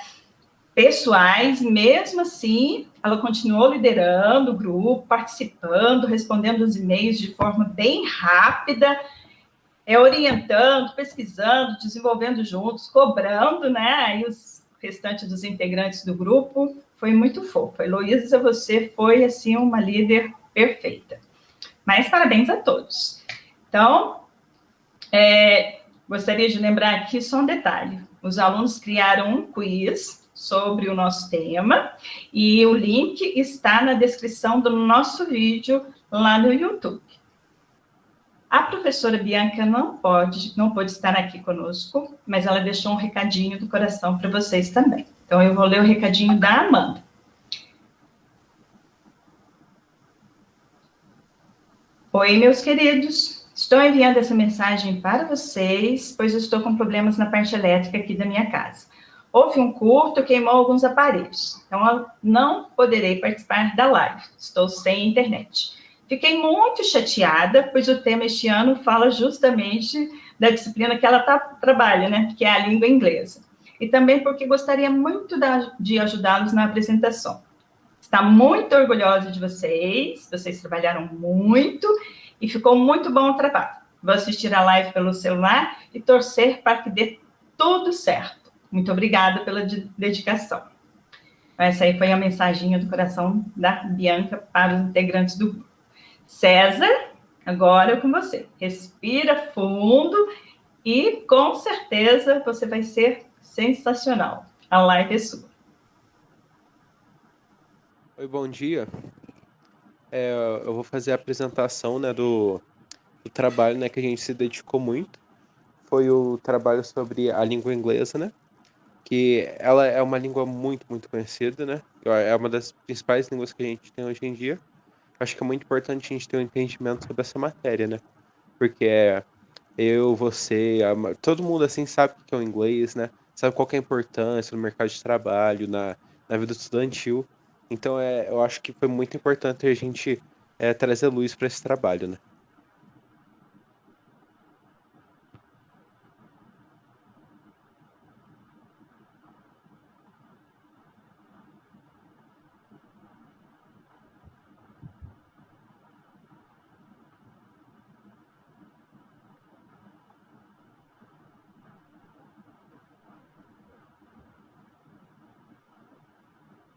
pessoais, e mesmo assim, ela continuou liderando o grupo, participando, respondendo os e-mails de forma bem rápida, orientando, pesquisando, desenvolvendo juntos, cobrando, né, aí os restantes dos integrantes do grupo. Foi muito fofa. Heloísa, você foi, assim, uma líder perfeita. Mas parabéns a todos. Então, gostaria de lembrar aqui só um detalhe. Os alunos criaram um quiz sobre o nosso tema, e o link está na descrição do nosso vídeo lá no YouTube. A professora Bianca não pôde estar aqui conosco, mas ela deixou um recadinho do coração para vocês também. Então, eu vou ler o recadinho da Amanda. Oi, meus queridos. Estou enviando essa mensagem para vocês, pois eu estou com problemas na parte elétrica aqui da minha casa. Houve um curto, queimou alguns aparelhos. Então, eu não poderei participar da live. Estou sem internet. Fiquei muito chateada, pois o tema este ano fala justamente da disciplina que ela trabalha, né? Que é a língua inglesa. E também porque gostaria muito de ajudá-los na apresentação. Está muito orgulhosa de vocês trabalharam muito e ficou muito bom o trabalho. Vou assistir a live pelo celular e torcer para que dê tudo certo. Muito obrigada pela dedicação. Essa aí foi a mensaginha do coração da Bianca para os integrantes do grupo. César, agora é com você. Respira fundo e, com certeza, você vai ser sensacional. A live é sua. Oi, bom dia. Eu vou fazer a apresentação, né, do trabalho, né, que a gente se dedicou muito. Foi o trabalho sobre a língua inglesa, né? Que ela é uma língua muito, muito conhecida, né? É uma das principais línguas que a gente tem hoje em dia. Acho que é muito importante a gente ter um entendimento sobre essa matéria, né? Porque eu, você, todo mundo assim sabe o que é o inglês, né? Sabe qual que é a importância no mercado de trabalho, na vida estudantil. Então, eu acho que foi muito importante a gente trazer luz para esse trabalho, né?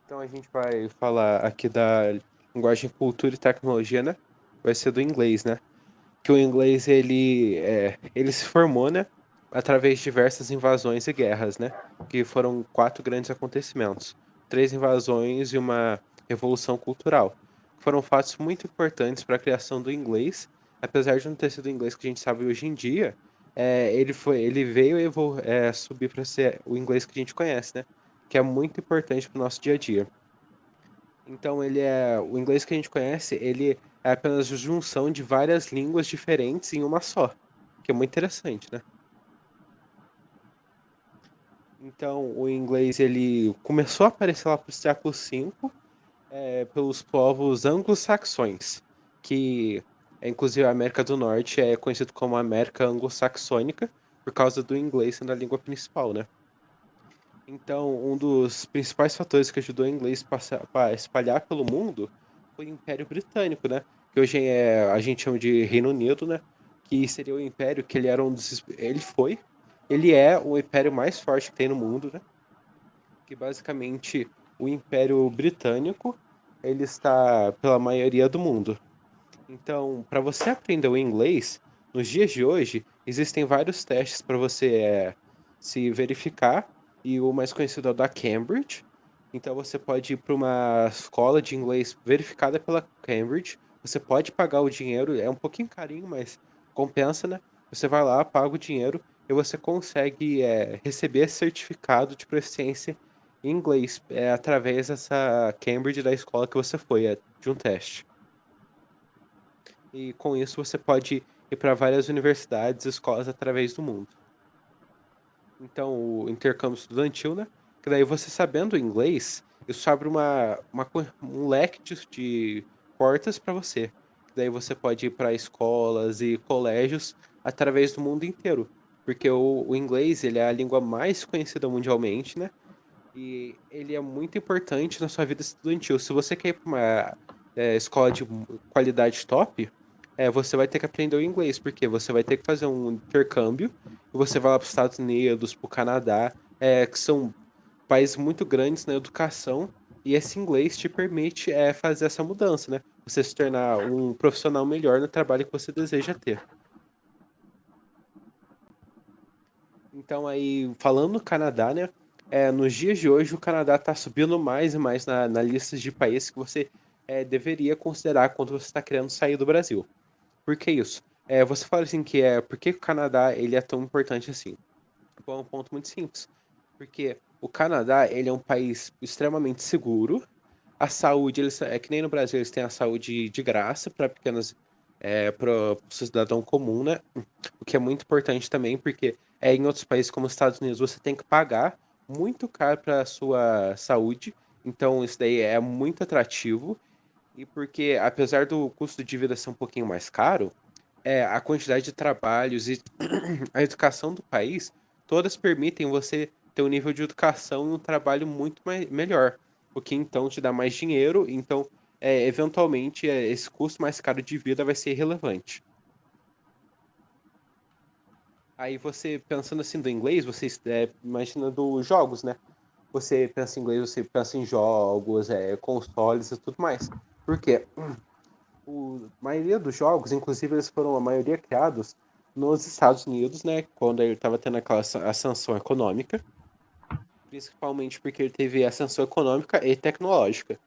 Então a gente vai falar aqui da linguagem, cultura e tecnologia, né? Vai ser do inglês, né? Que o inglês ele se formou, né? Através de diversas invasões e guerras, né? Que foram 4 grandes acontecimentos, 3 invasões e uma revolução cultural. Foram fatos muito importantes para a criação do inglês, apesar de não ter sido o inglês que a gente sabe hoje em dia. Ele veio subir para ser o inglês que a gente conhece, né? Que é muito importante para o nosso dia a dia. Então o inglês que a gente conhece, ele é apenas a junção de várias línguas diferentes em uma só, que é muito interessante, né? Então o inglês ele começou a aparecer lá para o século V, pelos povos anglo-saxões, que inclusive a América do Norte é conhecido como América anglo-saxônica por causa do inglês sendo a língua principal, né? Então, um dos principais fatores que ajudou o inglês a espalhar pelo mundo foi o Império Britânico, né? Que hoje a gente chama de Reino Unido, né? Que seria o império que ele era ele é o império mais forte que tem no mundo, né? Que basicamente o Império Britânico, ele está pela maioria do mundo. Então, para você aprender o inglês, nos dias de hoje, existem vários testes para você se verificar, e o mais conhecido é o da Cambridge. Então, você pode ir para uma escola de inglês verificada pela Cambridge. Você pode pagar o dinheiro, é um pouquinho carinho, mas compensa, né? Você vai lá, paga o dinheiro e você consegue receber esse certificado de proficiência em inglês através dessa Cambridge da escola que você foi, de um teste. E com isso você pode ir para várias universidades e escolas através do mundo. Então, o intercâmbio estudantil, né? Que daí você sabendo inglês, isso abre um leque de portas para você. Que daí você pode ir para escolas e colégios através do mundo inteiro. Porque o inglês, ele é a língua mais conhecida mundialmente, né? E ele é muito importante na sua vida estudantil. Se você quer ir para uma escola de qualidade top, você vai ter que aprender o inglês, porque você vai ter que fazer um intercâmbio, e você vai lá para os Estados Unidos, para o Canadá, que são países muito grandes na educação, e esse inglês te permite fazer essa mudança, né? Você se tornar um profissional melhor no trabalho que você deseja ter. Então aí, falando no Canadá, né? Nos dias de hoje, o Canadá está subindo mais e mais na lista de países que você deveria considerar quando você está querendo sair do Brasil. Por que isso? Você fala assim por que o Canadá ele é tão importante assim? Bom, é um ponto muito simples. Porque o Canadá ele é um país extremamente seguro. A saúde, que nem no Brasil, eles têm a saúde de graça para para o cidadão comum, né? O que é muito importante também, porque em outros países como os Estados Unidos você tem que pagar muito caro para a sua saúde. Então isso daí é muito atrativo. E porque, apesar do custo de vida ser um pouquinho mais caro, a quantidade de trabalhos e a educação do país, todas permitem você ter um nível de educação e um trabalho muito melhor, o que então te dá mais dinheiro, então, eventualmente, esse custo mais caro de vida vai ser irrelevante. Aí você, pensando assim do inglês, você imagina dos jogos, né? Você pensa em inglês, você pensa em jogos, consoles e tudo mais. Por quê? A maioria dos jogos, inclusive, eles foram a maioria criados nos Estados Unidos, né? Quando ele estava tendo aquela ascensão econômica. principalmente porque ele teve ascensão econômica e tecnológica.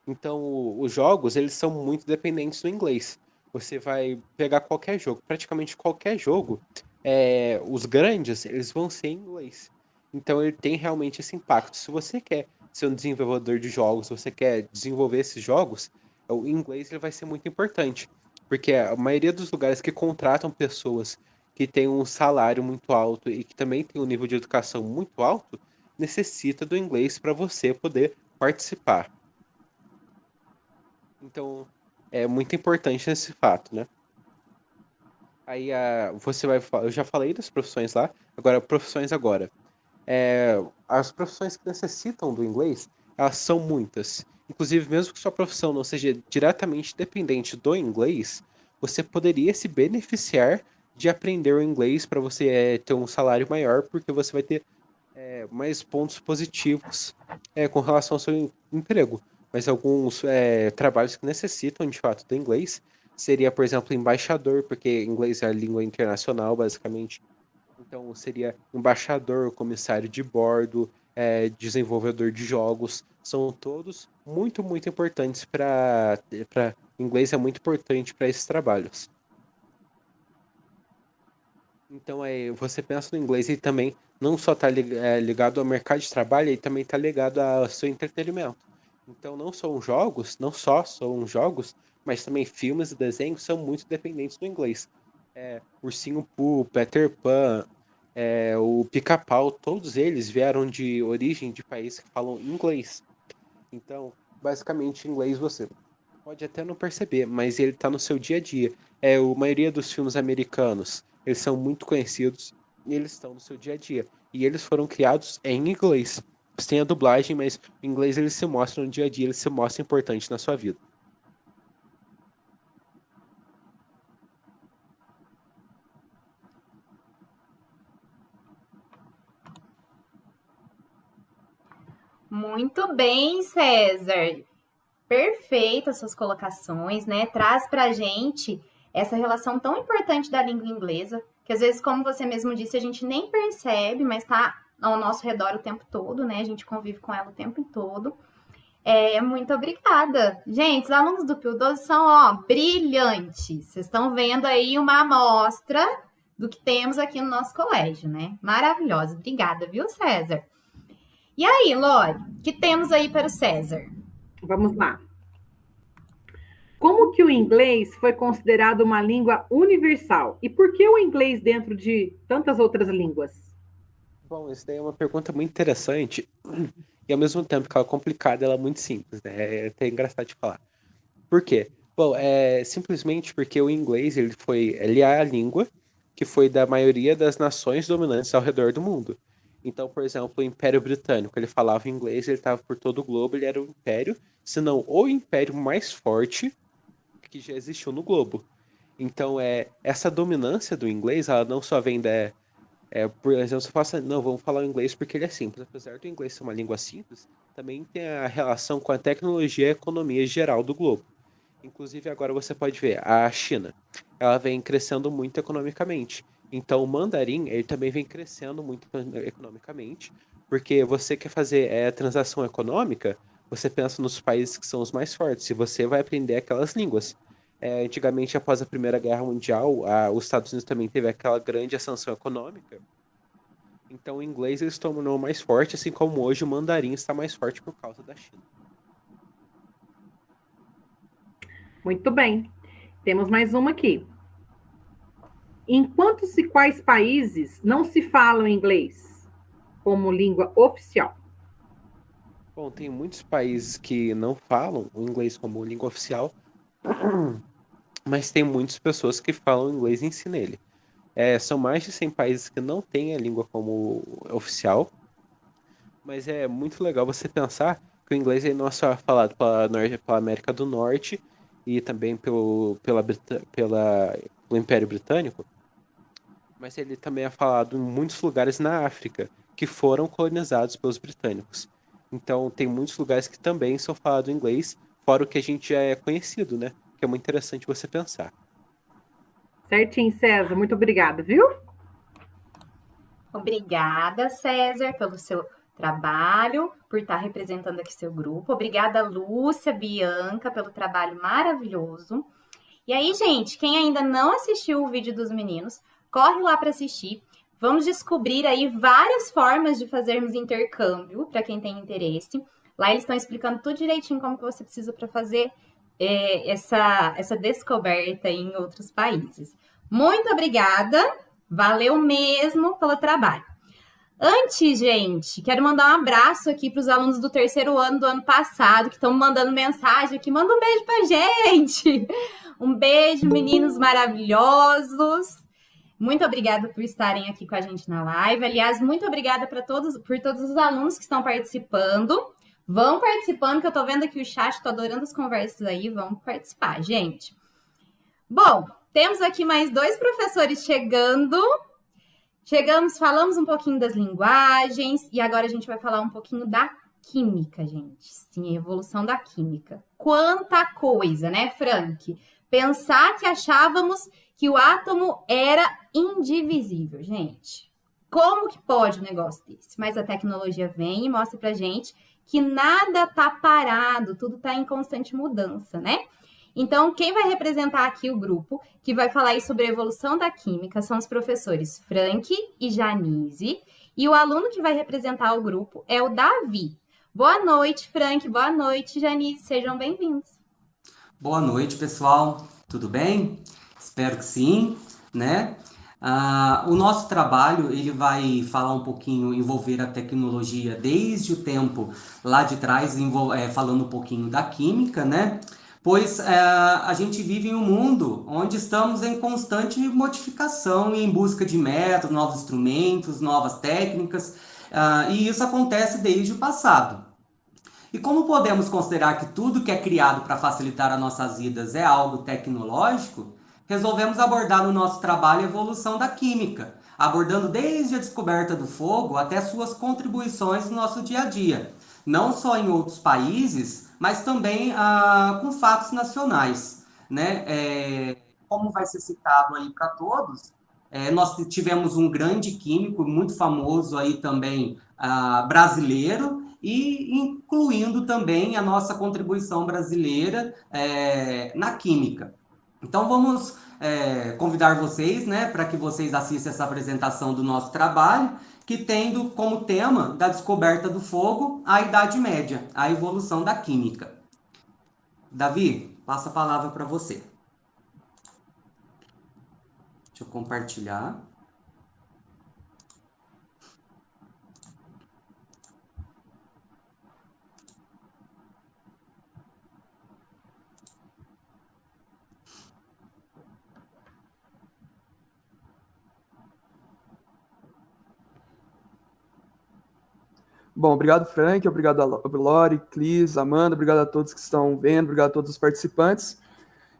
Então, os jogos, eles são muito dependentes do inglês. Você vai pegar qualquer jogo, praticamente qualquer jogo, os grandes, eles vão ser em inglês. Então, ele tem realmente esse impacto. Se você quer ser um desenvolvedor de jogos, se você quer desenvolver esses jogos, o inglês ele vai ser muito importante. Porque a maioria dos lugares que contratam pessoas que têm um salário muito alto e que também tem um nível de educação muito alto, necessita do inglês para você poder participar. Então, é muito importante nesse fato, né? Aí você vai falar, eu já falei das profissões lá, agora profissões agora. As profissões que necessitam do inglês, elas são muitas. Inclusive, mesmo que sua profissão não seja diretamente dependente do inglês, você poderia se beneficiar de aprender o inglês para você ter um salário maior, porque você vai ter mais pontos positivos com relação ao seu emprego. Mas alguns trabalhos que necessitam, de fato, do inglês seria, por exemplo, embaixador, porque inglês é a língua internacional, basicamente. Então, seria embaixador, comissário de bordo, desenvolvedor de jogos. São todos muito, muito importantes para... Inglês é muito importante para esses trabalhos. Então, você pensa no inglês e também não só está ligado ao mercado de trabalho, ele também está ligado ao seu entretenimento. Então, não só são jogos, mas também filmes e desenhos são muito dependentes do inglês. Ursinho Pooh, Peter Pan, o Pica-Pau, todos eles vieram de origem de países que falam inglês. Então, basicamente, inglês você pode até não perceber, mas ele está no seu dia a dia. A maioria dos filmes americanos, eles são muito conhecidos e eles estão no seu dia a dia. E eles foram criados em inglês. Tem a dublagem, mas o inglês ele se mostra no dia a dia, ele se mostra importante na sua vida. Muito bem, César. Perfeito as suas colocações, né? Traz pra gente essa relação tão importante da língua inglesa, que às vezes, como você mesmo disse, a gente nem percebe, mas tá ao nosso redor o tempo todo, né? A gente convive com ela o tempo todo. Muito obrigada. Gente, os alunos do Pio 12 são, brilhantes. Vocês estão vendo aí uma amostra do que temos aqui no nosso colégio, né? Maravilhosa. Obrigada, viu, César? E aí, Lori, o que temos aí para o César? Vamos lá. Como que o inglês foi considerado uma língua universal? E por que o inglês dentro de tantas outras línguas? Bom, isso daí é uma pergunta muito interessante e ao mesmo tempo que ela é complicada, ela é muito simples, né? É até engraçado de falar. Por quê? Bom, simplesmente porque o inglês ele é a língua que foi da maioria das nações dominantes ao redor do mundo. Então, por exemplo, o Império Britânico, ele falava inglês, ele estava por todo o globo, ele era o império, se não o império mais forte que já existiu no globo. Então, essa dominância do inglês, ela não só vem por exemplo, você fala assim, não, vamos falar o inglês porque ele é simples. Apesar do inglês ser uma língua simples, também tem a relação com a tecnologia e a economia geral do globo. Inclusive, agora você pode ver, a China, ela vem crescendo muito economicamente. Então, o mandarim, ele também vem crescendo muito economicamente, porque você quer fazer transação econômica, você pensa nos países que são os mais fortes, e você vai aprender aquelas línguas. Antigamente, após a Primeira Guerra Mundial, os Estados Unidos também teve aquela grande ascensão econômica. Então, o inglês ele se tornou mais forte, assim como hoje o mandarim está mais forte por causa da China. Muito bem. Temos mais uma aqui. Em quantos e quais países não se fala inglês como língua oficial? Bom, tem muitos países que não falam o inglês como língua oficial, mas tem muitas pessoas que falam inglês em si nele. São mais de 100 países que não têm a língua como oficial, mas é muito legal você pensar que o inglês não é só falado pela América do Norte e também pelo Império Britânico, mas ele também é falado em muitos lugares na África que foram colonizados pelos britânicos. Então, tem muitos lugares que também são falados em inglês, fora o que a gente já é conhecido, né? Que é muito interessante você pensar. Certinho, César. Muito obrigada, viu? Obrigada, César, pelo seu trabalho, por estar representando aqui seu grupo. Obrigada, Lúcia, Bianca, pelo trabalho maravilhoso. E aí, gente, quem ainda não assistiu o vídeo dos meninos, corre lá para assistir. Vamos descobrir aí várias formas de fazermos intercâmbio, para quem tem interesse. Lá eles estão explicando tudo direitinho como que você precisa para fazer essa descoberta em outros países. Muito obrigada, valeu mesmo pelo trabalho. Antes, gente, quero mandar um abraço aqui para os alunos do terceiro ano do ano passado, que estão mandando mensagem aqui. Manda um beijo para gente! Um beijo, meninos maravilhosos! Muito obrigada por estarem aqui com a gente na live. Aliás, muito obrigada por todos os alunos que estão participando. Vão participando, que eu tô vendo aqui o chat, tô adorando as conversas aí. Vamos participar, gente. Bom, temos aqui mais 2 professores chegando. Falamos um pouquinho das linguagens e agora a gente vai falar um pouquinho da química, gente. Sim, a evolução da química. Quanta coisa, né, Frank? Pensar que achávamos que o átomo era indivisível, gente. Como que pode um negócio desse? Mas a tecnologia vem e mostra pra gente que nada tá parado, tudo tá em constante mudança, né? Então, quem vai representar aqui o grupo, que vai falar aí sobre a evolução da química, são os professores Frank e Janise, e o aluno que vai representar o grupo é o Davi. Boa noite, Frank, boa noite, Janise, sejam bem-vindos. Boa noite, pessoal, tudo bem? Espero que sim, né? O nosso trabalho, ele vai falar um pouquinho, envolver a tecnologia desde o tempo lá de trás, falando um pouquinho da química, né? Pois a gente vive em um mundo onde estamos em constante modificação e em busca de métodos, novos instrumentos, novas técnicas, e isso acontece desde o passado. E como podemos considerar que tudo que é criado para facilitar as nossas vidas é algo tecnológico, resolvemos abordar no nosso trabalho a evolução da química, abordando desde a descoberta do fogo até suas contribuições no nosso dia a dia, não só em outros países, mas também com fatos nacionais, né? Como vai ser citado aí para todos, nós tivemos um grande químico muito famoso aí também, brasileiro, e incluindo também a nossa contribuição brasileira na química. Então, vamos convidar vocês, né, para que vocês assistam essa apresentação do nosso trabalho, que tendo como tema da descoberta do fogo a Idade Média, a evolução da química. Davi, passa a palavra para você. Deixa eu compartilhar. Bom, obrigado, Frank, obrigado a Lori, Clis, Amanda, obrigado a todos que estão vendo, obrigado a todos os participantes.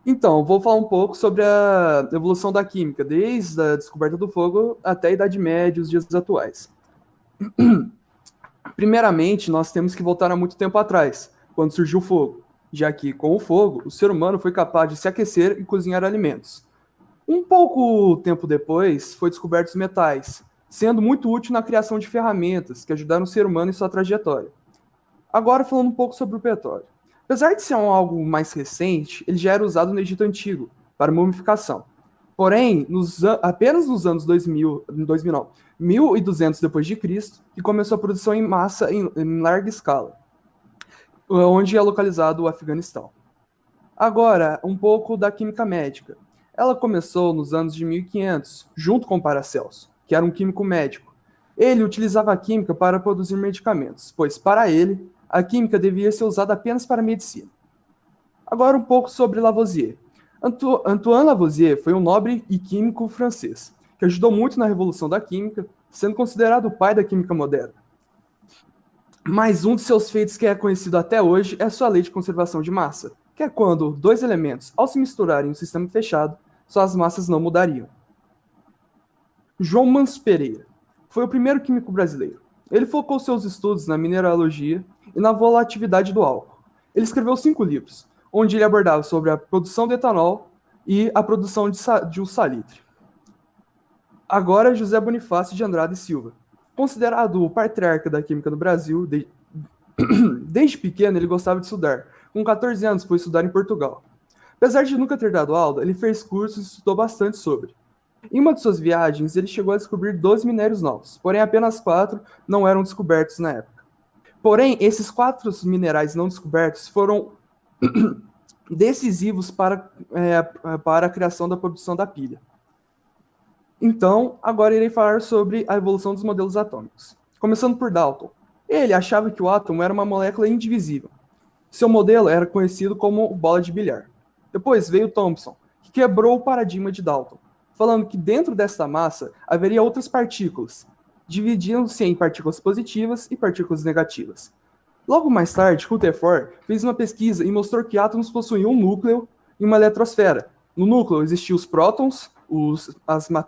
Então, vou falar um pouco sobre a evolução da química, desde a descoberta do fogo até a Idade Média e os dias atuais. Primeiramente, nós temos que voltar há muito tempo atrás, quando surgiu o fogo, já que, com o fogo, o ser humano foi capaz de se aquecer e cozinhar alimentos. Um pouco tempo depois, foi descobertos os metais, sendo muito útil na criação de ferramentas que ajudaram o ser humano em sua trajetória. Agora, falando um pouco sobre o petróleo. Apesar de ser algo mais recente, ele já era usado no Egito Antigo, para mumificação. Porém, apenas nos anos 1200 depois de Cristo, que começou a produção em massa em larga escala, onde é localizado o Afeganistão. Agora, um pouco da química médica. Ela começou nos anos de 1500, junto com Paracelso, que era um químico médico. Ele utilizava a química para produzir medicamentos, pois, para ele, a química devia ser usada apenas para a medicina. Agora um pouco sobre Lavoisier. Antoine Lavoisier foi um nobre e químico francês, que ajudou muito na revolução da química, sendo considerado o pai da química moderna. Mas um de seus feitos que é conhecido até hoje é sua lei de conservação de massa, que é quando 2 elementos, ao se misturarem em um sistema fechado, suas massas não mudariam. João Manso Pereira foi o primeiro químico brasileiro. Ele focou seus estudos na mineralogia e na volatilidade do álcool. Ele escreveu 5 livros, onde ele abordava sobre a produção de etanol e a produção de um salitre. Agora, José Bonifácio de Andrade Silva Considerado o patriarca da química no Brasil, desde pequeno ele gostava de estudar. Com 14 anos foi estudar em Portugal. Apesar de nunca ter dado aula, ele fez cursos e estudou bastante sobre. Em uma de suas viagens, ele chegou a descobrir 12 minérios novos, porém apenas 4 não eram descobertos na época. Porém, esses 4 minerais não descobertos foram decisivos para a criação da produção da pilha. Então, agora irei falar sobre a evolução dos modelos atômicos. Começando por Dalton. Ele achava que o átomo era uma molécula indivisível. Seu modelo era conhecido como bola de bilhar. Depois veio Thomson, que quebrou o paradigma de Dalton, falando que dentro desta massa haveria outras partículas, dividindo-se em partículas positivas e partículas negativas. Logo mais tarde, Rutherford fez uma pesquisa e mostrou que átomos possuíam um núcleo e uma eletrosfera. No núcleo existiam os prótons,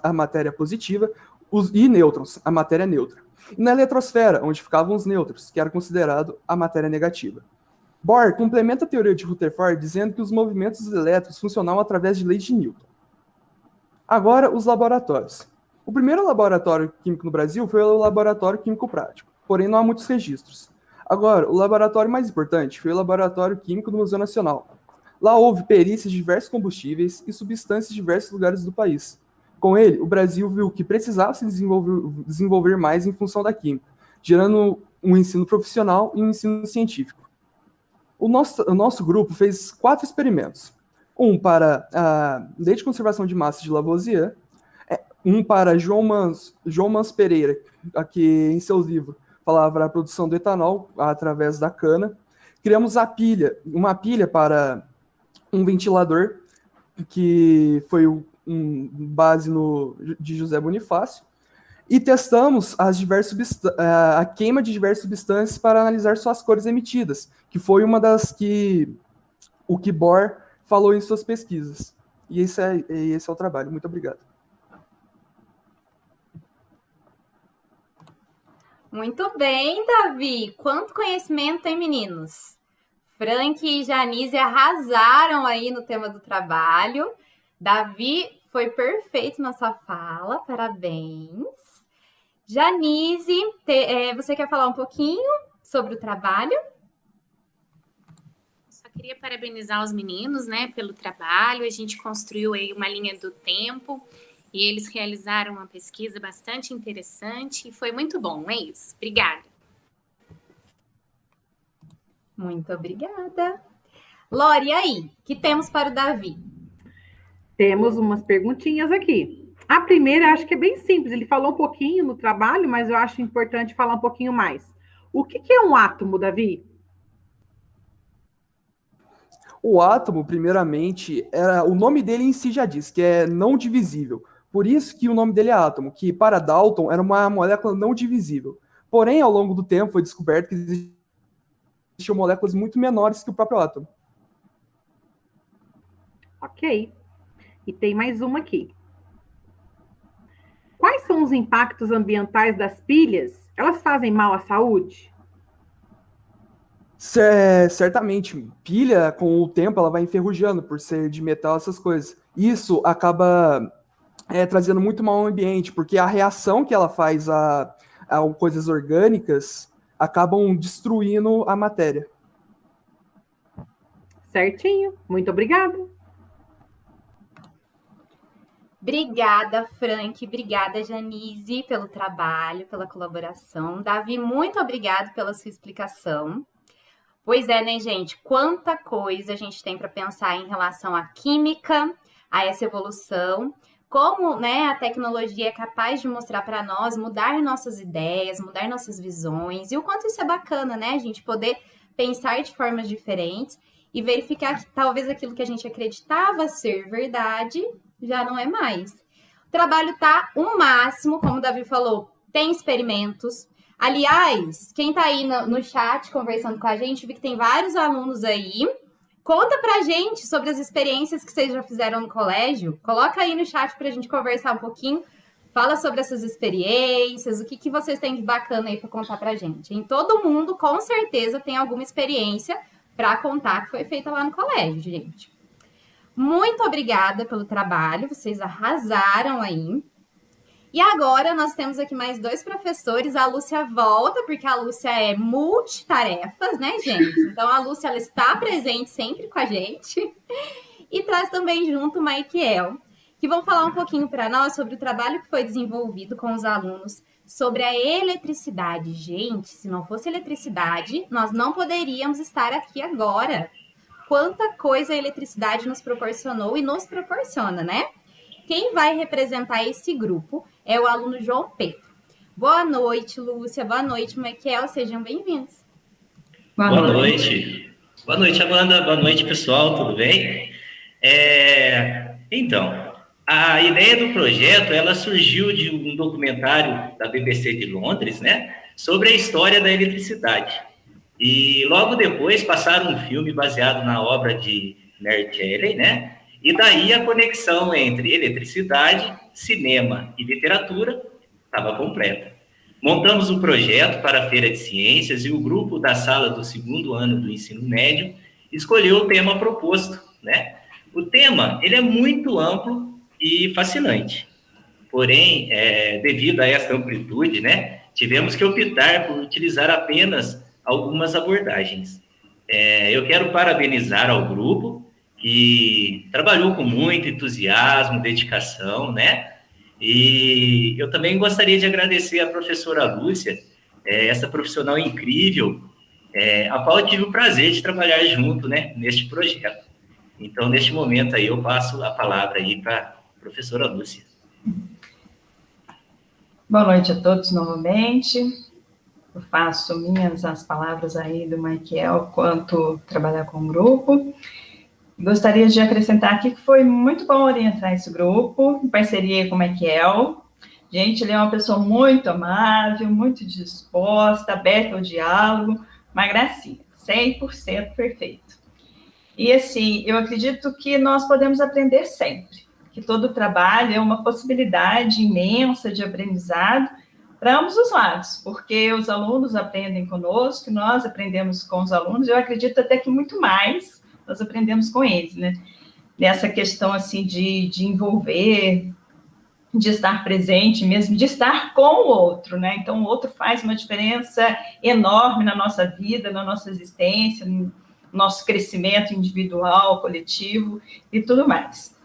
a matéria positiva, e nêutrons, a matéria neutra. E na eletrosfera, onde ficavam os nêutrons, que era considerado a matéria negativa. Bohr complementa a teoria de Rutherford dizendo que os movimentos dos elétrons funcionavam através de leis de Newton. Agora, os laboratórios. O primeiro laboratório químico no Brasil foi o Laboratório Químico Prático, porém não há muitos registros. Agora, o laboratório mais importante foi o Laboratório Químico do Museu Nacional. Lá houve perícias de diversos combustíveis e substâncias de diversos lugares do país. Com ele, o Brasil viu que precisava se desenvolver mais em função da química, gerando um ensino profissional e um ensino científico. O nosso grupo fez 4 experimentos. Um para a lei de conservação de massa de Lavoisier, um para João Mans Pereira, que em seu livro falava a produção do etanol através da cana. Criamos uma pilha para um ventilador, que foi base de José Bonifácio, e testamos a queima de diversas substâncias para analisar suas cores emitidas, que foi uma das o que Bohr falou em suas pesquisas. E esse é o trabalho. Muito obrigado. Muito bem, Davi. Quanto conhecimento, hein, meninos? Frank e Janise arrasaram aí no tema do trabalho. Davi foi perfeito na sua fala, parabéns. Janise, você quer falar um pouquinho sobre o trabalho? Só queria parabenizar os meninos, né, pelo trabalho. A gente construiu aí uma linha do tempo e eles realizaram uma pesquisa bastante interessante e foi muito bom, é isso. Obrigada. Muito obrigada. Lori, e aí? O que temos para o Davi? Temos umas perguntinhas aqui. A primeira, acho que é bem simples. Ele falou um pouquinho no trabalho, mas eu acho importante falar um pouquinho mais. O que é um átomo, Davi? O átomo, primeiramente, o nome dele em si já diz, que é não divisível. Por isso que o nome dele é átomo, que para Dalton era uma molécula não divisível. Porém, ao longo do tempo, foi descoberto que existiam moléculas muito menores que o próprio átomo. Ok. E tem mais uma aqui. Quais são os impactos ambientais das pilhas? Elas fazem mal à saúde? Certamente. Pilha, com o tempo, ela vai enferrujando por ser de metal, essas coisas. Isso acaba trazendo muito mal ao ambiente, porque a reação que ela faz a coisas orgânicas acabam destruindo a matéria. Certinho. Muito obrigada. Obrigada, Frank. Obrigada, Janise, pelo trabalho, pela colaboração. Davi, muito obrigado pela sua explicação. Pois é, né, gente? Quanta coisa a gente tem para pensar em relação à química, a essa evolução. Como, né, a tecnologia é capaz de mostrar para nós, mudar nossas ideias, mudar nossas visões. E o quanto isso é bacana, né? A gente poder pensar de formas diferentes e verificar que talvez aquilo que a gente acreditava ser verdade já não é mais. O trabalho tá o máximo, como o Davi falou, tem experimentos. Aliás, quem tá aí no chat conversando com a gente, vi que tem vários alunos aí. Conta pra gente sobre as experiências que vocês já fizeram no colégio. Coloca aí no chat pra gente conversar um pouquinho. Fala sobre essas experiências, o que vocês têm de bacana aí pra contar pra gente. Em todo mundo, com certeza, tem alguma experiência pra contar que foi feita lá no colégio, gente. Muito obrigada pelo trabalho, vocês arrasaram aí. E agora nós temos aqui mais 2 professores. A Lúcia volta, porque a Lúcia é multitarefas, né, gente? Então a Lúcia ela está presente sempre com a gente. E traz também junto o Michael, que vão falar um pouquinho para nós sobre o trabalho que foi desenvolvido com os alunos sobre a eletricidade. Gente, se não fosse eletricidade, nós não poderíamos estar aqui agora. Quanta coisa a eletricidade nos proporcionou e nos proporciona, né? Quem vai representar esse grupo é o aluno João Pedro. Boa noite, Lúcia. Boa noite, Michael. Sejam bem-vindos. Boa noite. Boa noite, Amanda. Boa noite, pessoal. Tudo bem? Então, a ideia do projeto, ela surgiu de um documentário da BBC de Londres, né? Sobre a história da eletricidade. E logo depois passaram um filme baseado na obra de Mary Shelley, né? E daí a conexão entre eletricidade, cinema e literatura estava completa. Montamos um projeto para a Feira de Ciências e o grupo da sala do 2º ano do ensino médio escolheu o tema proposto, né? O tema, ele é muito amplo e fascinante. Porém, devido a essa amplitude, né, tivemos que optar por utilizar apenas algumas abordagens. Eu quero parabenizar ao grupo, que trabalhou com muito entusiasmo, dedicação, né? E eu também gostaria de agradecer à professora Lúcia, essa profissional incrível, a qual eu tive o prazer de trabalhar junto, né, neste projeto. Então, neste momento aí, eu passo a palavra aí para a professora Lúcia. Boa noite a todos novamente. Eu faço minhas as palavras aí do Michael quanto trabalhar com o grupo. Gostaria de acrescentar aqui que foi muito bom orientar esse grupo, em parceria com o Michael. Gente, ele é uma pessoa muito amável, muito disposta, aberta ao diálogo, uma gracinha, 100% perfeito. E assim, eu acredito que nós podemos aprender sempre, que todo trabalho é uma possibilidade imensa de aprendizado para ambos os lados, porque os alunos aprendem conosco, nós aprendemos com os alunos, eu acredito até que muito mais nós aprendemos com eles, né? Nessa questão, assim, de envolver, de estar presente mesmo, de estar com o outro, né? Então, o outro faz uma diferença enorme na nossa vida, na nossa existência, no nosso crescimento individual, coletivo e tudo mais.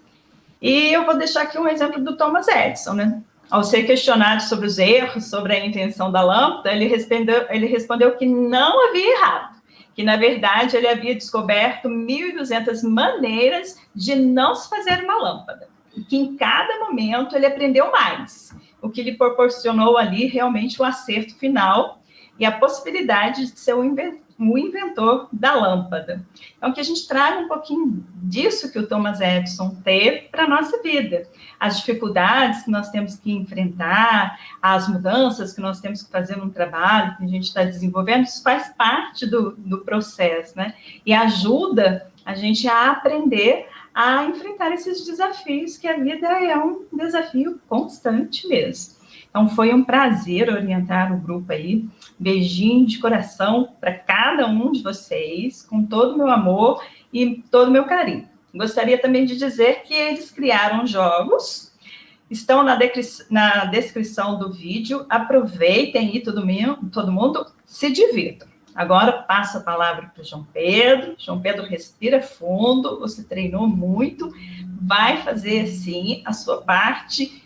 E eu vou deixar aqui um exemplo do Thomas Edison, né? Ao ser questionado sobre os erros, sobre a invenção da lâmpada, ele respondeu que não havia errado, que, na verdade, ele havia descoberto 1.200 maneiras de não se fazer uma lâmpada, e que em cada momento ele aprendeu mais, o que lhe proporcionou ali realmente o acerto final e a possibilidade de ser o inventor da lâmpada. Então, que a gente traga um pouquinho disso que o Thomas Edison teve para a nossa vida. As dificuldades que nós temos que enfrentar, as mudanças que nós temos que fazer no trabalho que a gente está desenvolvendo, isso faz parte do processo, né? E ajuda a gente a aprender a enfrentar esses desafios, que a vida é um desafio constante mesmo. Então, foi um prazer orientar o grupo aí. Beijinho de coração para cada um de vocês, com todo o meu amor e todo o meu carinho. Gostaria também de dizer que eles criaram jogos, estão na descrição do vídeo. Aproveitem aí, todo mundo, se divirtam. Agora, passo a palavra para o João Pedro. João Pedro, respira fundo, você treinou muito, vai fazer, sim, a sua parte,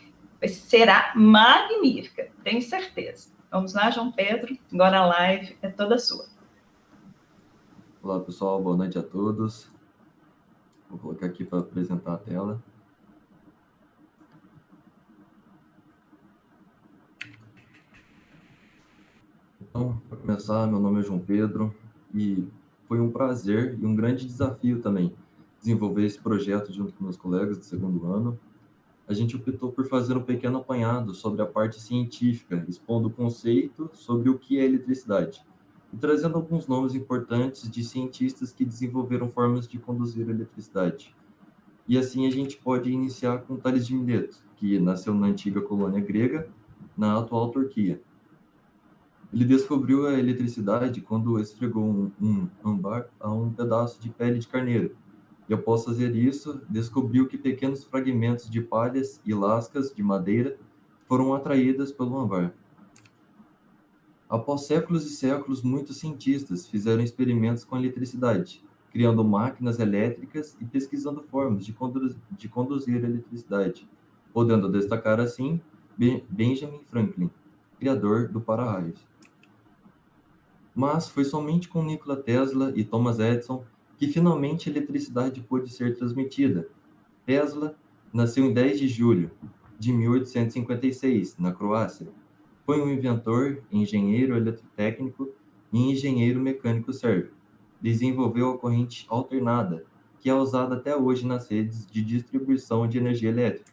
será magnífica, tenho certeza. Vamos lá, João Pedro, agora a live é toda sua. Olá, pessoal, boa noite a todos. Vou colocar aqui para apresentar a tela. Então, para começar, meu nome é João Pedro e foi um prazer e um grande desafio também desenvolver esse projeto junto com meus colegas do 2º ano. A gente optou por fazer um pequeno apanhado sobre a parte científica, expondo o conceito sobre o que é eletricidade e trazendo alguns nomes importantes de cientistas que desenvolveram formas de conduzir a eletricidade. E assim a gente pode iniciar com Tales de Mileto, que nasceu na antiga colônia grega, na atual Turquia. Ele descobriu a eletricidade quando esfregou um âmbar a um pedaço de pele de carneiro. E após fazer isso, descobriu que pequenos fragmentos de palhas e lascas de madeira foram atraídas pelo AMBAR. Após séculos e séculos, muitos cientistas fizeram experimentos com a eletricidade, criando máquinas elétricas e pesquisando formas de conduzir a eletricidade, podendo destacar assim Benjamin Franklin, criador do para-raios. Mas foi somente com Nikola Tesla e Thomas Edison que finalmente a eletricidade pôde ser transmitida. Tesla nasceu em 10 de julho de 1856, na Croácia. Foi um inventor, engenheiro eletrotécnico e engenheiro mecânico sérvio. Desenvolveu a corrente alternada, que é usada até hoje nas redes de distribuição de energia elétrica.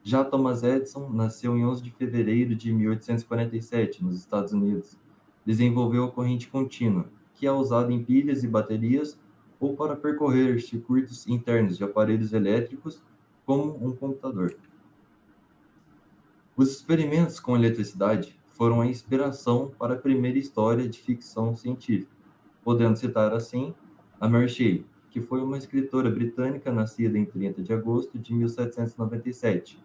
Já Thomas Edison nasceu em 11 de fevereiro de 1847, nos Estados Unidos. Desenvolveu a corrente contínua, que é usada em pilhas e baterias ou para percorrer circuitos internos de aparelhos elétricos, como um computador. Os experimentos com eletricidade foram a inspiração para a primeira história de ficção científica, podendo citar assim a Mary Shelley, que foi uma escritora britânica nascida em 30 de agosto de 1797.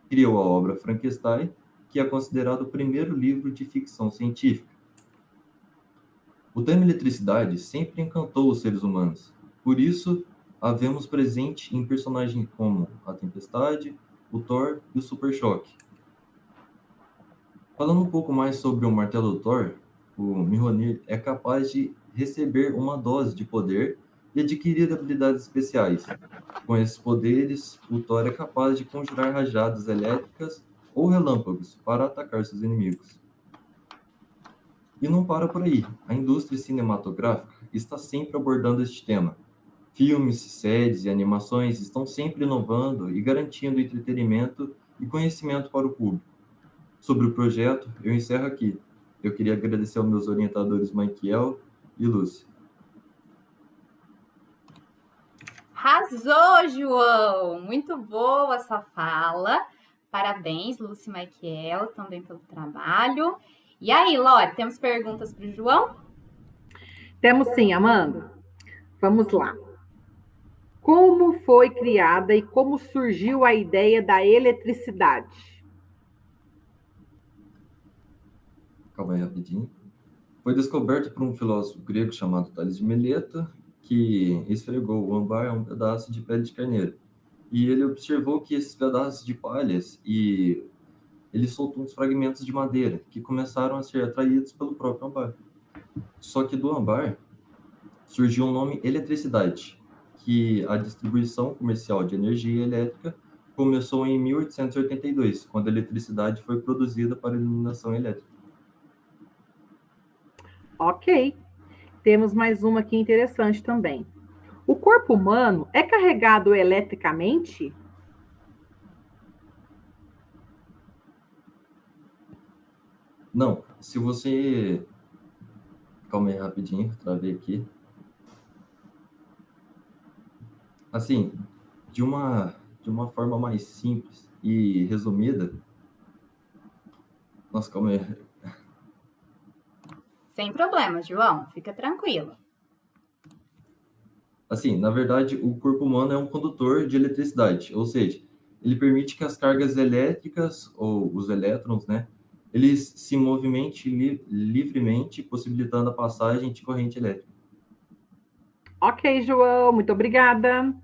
Criou a obra Frankenstein, que é considerado o primeiro livro de ficção científica. O tema eletricidade sempre encantou os seres humanos. Por isso, a vemos presente em personagens como a Tempestade, o Thor e o Super Choque. Falando um pouco mais sobre o martelo do Thor, o Mjolnir é capaz de receber uma dose de poder e adquirir habilidades especiais. Com esses poderes, o Thor é capaz de conjurar rajadas elétricas ou relâmpagos para atacar seus inimigos. E não para por aí. A indústria cinematográfica está sempre abordando este tema. Filmes, séries e animações estão sempre inovando e garantindo entretenimento e conhecimento para o público. Sobre o projeto, eu encerro aqui. Eu queria agradecer aos meus orientadores Michael e Lúcia. Arrasou, João! Muito boa essa fala. Parabéns, Lúcia e Michael, também pelo trabalho. E aí, Lore, temos perguntas para o João? Temos sim, Amanda. Vamos lá. Como foi criada e como surgiu a ideia da eletricidade? Calma aí rapidinho. Foi descoberto por um filósofo grego chamado Tales de Mileto, que esfregou o âmbar a um pedaço de pele de carneiro. E ele observou que esses pedaços de palhas e ele soltou uns fragmentos de madeira que começaram a ser atraídos pelo próprio âmbar. Só que do âmbar surgiu um nome eletricidade, que a distribuição comercial de energia elétrica começou em 1882, quando a eletricidade foi produzida para iluminação elétrica. Ok. Temos mais uma aqui interessante também. O corpo humano é carregado eletricamente? Não. Se você... Calma aí rapidinho, travei aqui. Assim, de uma forma mais simples e resumida... Nossa, calma aí. Sem problema, João. Fica tranquilo. Assim, na verdade, o corpo humano é um condutor de eletricidade, ou seja, ele permite que as cargas elétricas, ou os elétrons, né, eles se movimentem livremente, possibilitando a passagem de corrente elétrica. Ok, João, muito obrigada.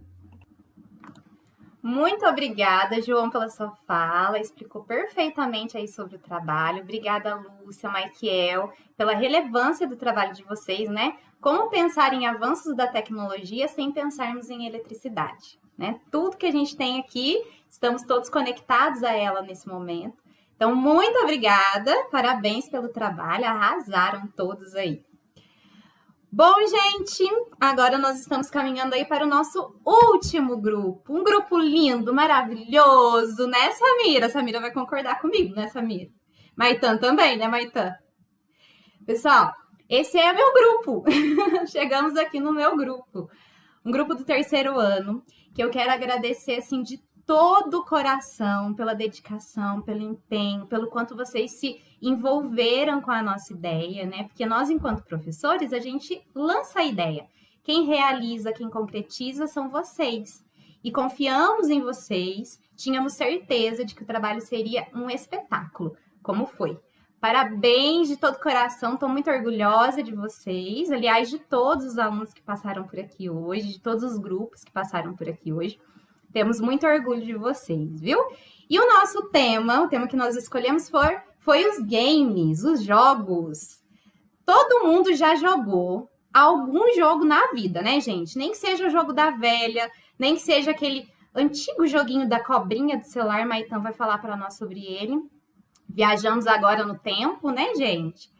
Muito obrigada, João, pela sua fala. Explicou perfeitamente aí sobre o trabalho. Obrigada, Lúcia, Michael, pela relevância do trabalho de vocês, né? Como pensar em avanços da tecnologia sem pensarmos em eletricidade, né? Tudo que a gente tem aqui, estamos todos conectados a ela nesse momento. Então, muito obrigada. Parabéns pelo trabalho. Arrasaram todos aí. Bom, gente, agora nós estamos caminhando aí para o nosso último grupo. Um grupo lindo, maravilhoso, né, Samira? Samira vai concordar comigo, né, Samira? Maitan também, né, Maitan? Pessoal, esse é meu grupo. Chegamos aqui no meu grupo. Um grupo do 3º ano, que eu quero agradecer, assim, de todo o coração pela dedicação, pelo empenho, pelo quanto vocês se envolveram com a nossa ideia, né? Porque nós, enquanto professores, a gente lança a ideia. Quem realiza, quem concretiza são vocês. e confiamos em vocês. Tínhamos certeza de que o trabalho seria um espetáculo, como foi. Parabéns de todo coração, estou muito orgulhosa de vocês, aliás, de todos os alunos que passaram por aqui hoje, de todos os grupos que passaram por aqui hoje. Temos muito orgulho de vocês, viu? E o nosso tema, o tema que nós escolhemos foi os games, os jogos. Todo mundo já jogou algum jogo na vida, né, gente? Nem que seja o jogo da velha, nem que seja aquele antigo joguinho da cobrinha do celular, Maitã vai falar para nós sobre ele. Viajamos agora no tempo, né, gente?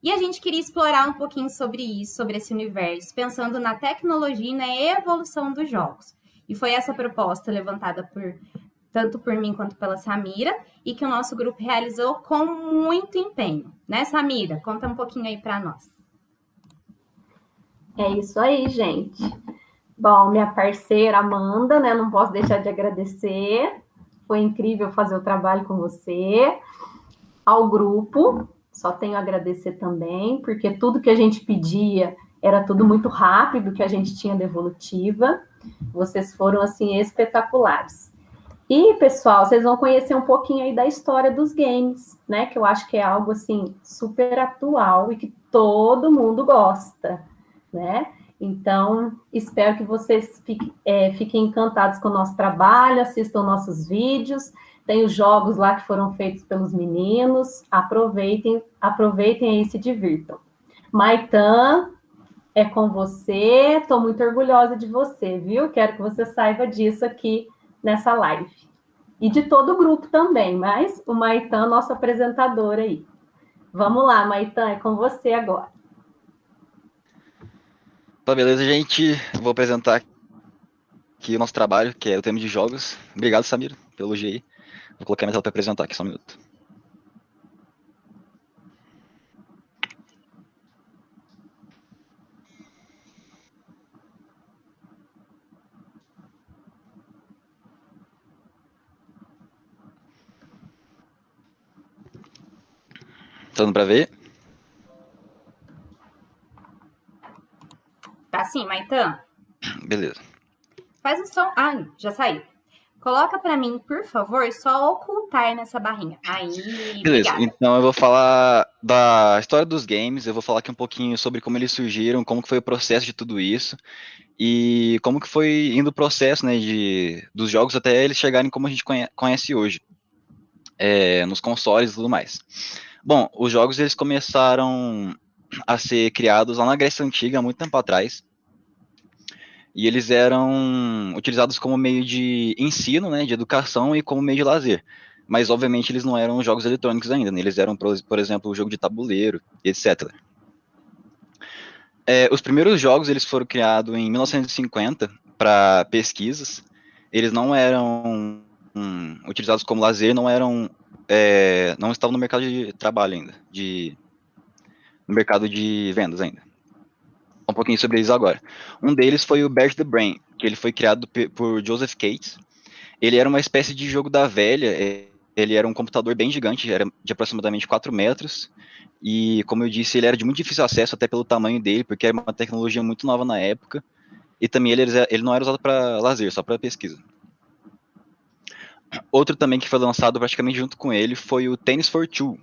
E a gente queria explorar um pouquinho sobre isso, sobre esse universo, pensando na tecnologia e na evolução dos jogos. E foi essa proposta levantada tanto por mim quanto pela Samira, e que o nosso grupo realizou com muito empenho. Né, Samira? Conta um pouquinho aí para nós. É isso aí, gente. Bom, minha parceira Amanda, né? Não posso deixar de agradecer. Foi incrível fazer o trabalho com você. Ao grupo, só tenho a agradecer também, porque tudo que a gente pedia era tudo muito rápido, que a gente tinha de evolutiva. Vocês foram, assim, espetaculares. E, pessoal, vocês vão conhecer um pouquinho aí da história dos games, né? Que eu acho que é algo, assim, super atual e que todo mundo gosta, né? Então, espero que vocês fiquem encantados com o nosso trabalho, assistam nossos vídeos. Tem os jogos lá que foram feitos pelos meninos. Aproveitem aí e se divirtam. Maitã, é com você. Estou muito orgulhosa de você, viu? Quero que você saiba disso aqui nessa live. E de todo o grupo também, mas o Maitã, nosso apresentador aí. Vamos lá, Maitã, é com você agora. Tá, beleza, gente. Vou apresentar aqui o nosso trabalho, que é o tema de jogos. Obrigado, Samir, pelo elogio aí. Vou colocar minha tela para apresentar aqui, só um minuto. Tá dando para ver? Tá sim, Maitã? Beleza. Faz o som. Ai, já saiu. Coloca para mim, por favor, só ocultar nessa barrinha. Aí, beleza, obrigada. Então eu vou falar da história dos games, eu vou falar aqui um pouquinho sobre como eles surgiram, como que foi o processo de tudo isso, e como que foi indo o processo, né, dos jogos até eles chegarem como a gente conhece hoje, nos consoles e tudo mais. Bom, os jogos eles começaram a ser criados lá na Grécia Antiga, há muito tempo atrás, e eles eram utilizados como meio de ensino, né, de educação e como meio de lazer. Mas, obviamente, eles não eram jogos eletrônicos ainda, né? Eles eram, por exemplo, o jogo de tabuleiro, etc. Os primeiros jogos eles foram criados em 1950 para pesquisas. Eles não eram utilizados como lazer, não estavam no mercado de trabalho ainda, no mercado de vendas ainda. Um pouquinho sobre eles agora. Um deles foi o Bear the Brain, que ele foi criado por Joseph Cates. Ele era uma espécie de jogo da velha, ele era um computador bem gigante, era de aproximadamente 4 metros, e como eu disse, ele era de muito difícil acesso, até pelo tamanho dele, porque era uma tecnologia muito nova na época, e também ele não era usado para lazer, só para pesquisa. Outro também que foi lançado praticamente junto com ele foi o Tennis for Two,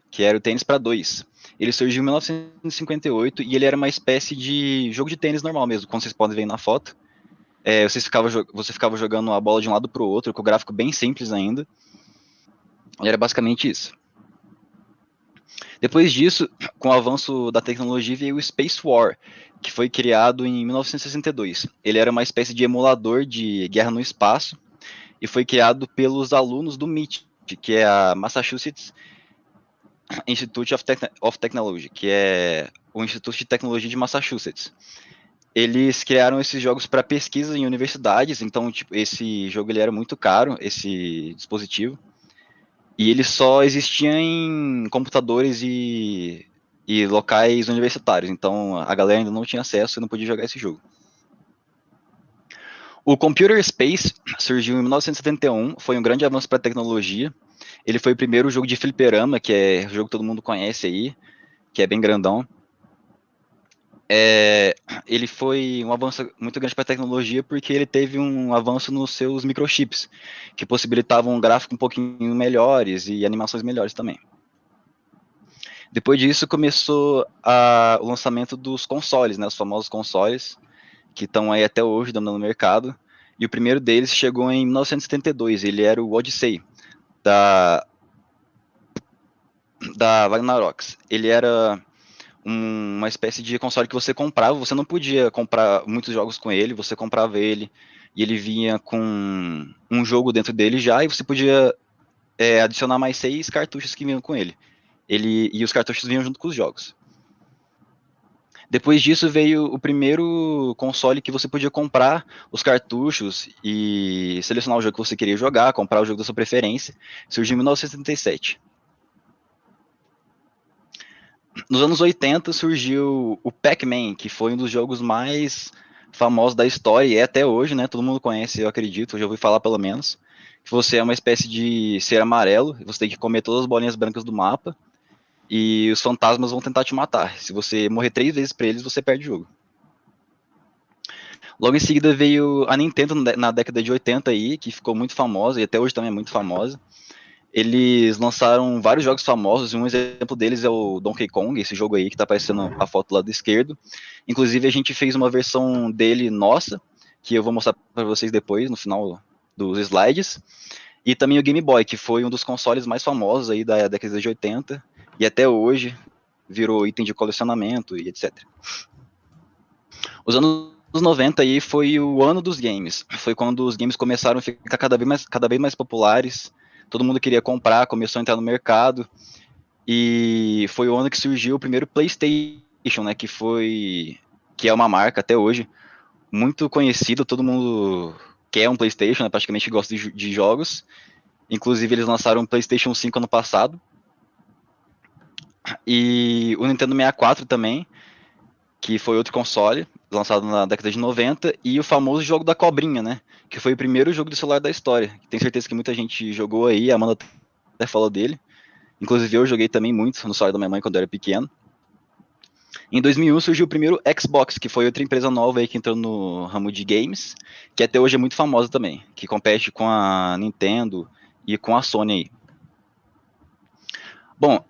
que era o tênis para 2. Ele surgiu em 1958 e ele era uma espécie de jogo de tênis normal mesmo, como vocês podem ver na foto. Você ficava jogando a bola de um lado para o outro, com o gráfico bem simples ainda. E era basicamente isso. Depois disso, com o avanço da tecnologia, veio o Space War, que foi criado em 1962. Ele era uma espécie de emulador de guerra no espaço e foi criado pelos alunos do MIT, que é a Massachusetts Institute of Technology, que é o Instituto de Tecnologia de Massachusetts. Eles criaram esses jogos para pesquisa em universidades, então tipo, esse jogo ele era muito caro, esse dispositivo, e ele só existia em computadores e locais universitários, então a galera ainda não tinha acesso e não podia jogar esse jogo. O Computer Space surgiu em 1971, foi um grande avanço para a tecnologia. Ele foi o primeiro jogo de fliperama, que é o jogo que todo mundo conhece aí, que é bem grandão. ele foi um avanço muito grande para a tecnologia porque ele teve um avanço nos seus microchips, que possibilitavam um gráfico um pouquinho melhores e animações melhores também. Depois disso começou o lançamento dos consoles, né, os famosos consoles, que estão aí até hoje dominando o mercado, e o primeiro deles chegou em 1972, ele era o Odyssey, da Magnavox. Ele era uma espécie de console que você comprava, você não podia comprar muitos jogos com ele, você comprava ele, e ele vinha com um jogo dentro dele já, e você podia adicionar mais 6 cartuchos que vinham com ele. E os cartuchos vinham junto com os jogos. Depois disso veio o primeiro console que você podia comprar os cartuchos e selecionar o jogo que você queria jogar, comprar o jogo da sua preferência. Surgiu em 1977. Nos anos 80 surgiu o Pac-Man, que foi um dos jogos mais famosos da história, e é até hoje, né? Todo mundo conhece, eu acredito, eu já ouvi falar pelo menos. Você é uma espécie de ser amarelo, você tem que comer todas as bolinhas brancas do mapa, e os fantasmas vão tentar te matar. Se você morrer 3 vezes pra eles, você perde o jogo. Logo em seguida veio a Nintendo na década de 80 aí, que ficou muito famosa, e até hoje também é muito famosa. Eles lançaram vários jogos famosos, e um exemplo deles é o Donkey Kong, esse jogo aí que tá aparecendo a foto do lado esquerdo. Inclusive a gente fez uma versão dele nossa, que eu vou mostrar para vocês depois, no final dos slides. E também o Game Boy, que foi um dos consoles mais famosos aí da década de 80, e até hoje virou item de colecionamento e etc. Os anos 90 aí foi o ano dos games. Foi quando os games começaram a ficar cada vez mais populares. Todo mundo queria comprar, começou a entrar no mercado. E foi o ano que surgiu o primeiro PlayStation, né? Que é uma marca até hoje muito conhecida. Todo mundo quer um PlayStation, né, praticamente gosta de jogos. Inclusive eles lançaram um PlayStation 5 ano passado. E o Nintendo 64 também, que foi outro console, lançado na década de 90, e o famoso jogo da cobrinha, né, que foi o primeiro jogo de celular da história. Tenho certeza que muita gente jogou aí, a Amanda até falou dele. Inclusive eu joguei também muito no celular da minha mãe quando eu era pequeno. Em 2001 surgiu o primeiro Xbox, que foi outra empresa nova aí que entrou no ramo de games, que até hoje é muito famosa também, que compete com a Nintendo e com a Sony aí. Bom,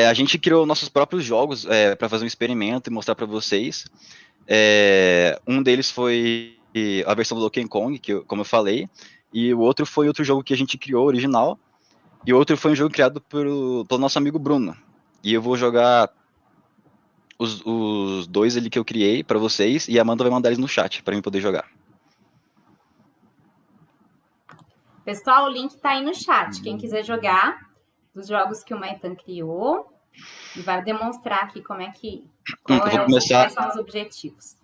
a gente criou nossos próprios jogos para fazer um experimento e mostrar para vocês. Um deles foi a versão do Donkey Kong, como eu falei, e o outro foi outro jogo que a gente criou, original, e o outro foi um jogo criado pelo nosso amigo Bruno. E eu vou jogar os dois ali que eu criei para vocês, e a Amanda vai mandar eles no chat para mim poder jogar. Pessoal, o link tá aí no chat. Quem quiser jogar dos jogos que o Maitan criou, e vai demonstrar aqui quais são os objetivos.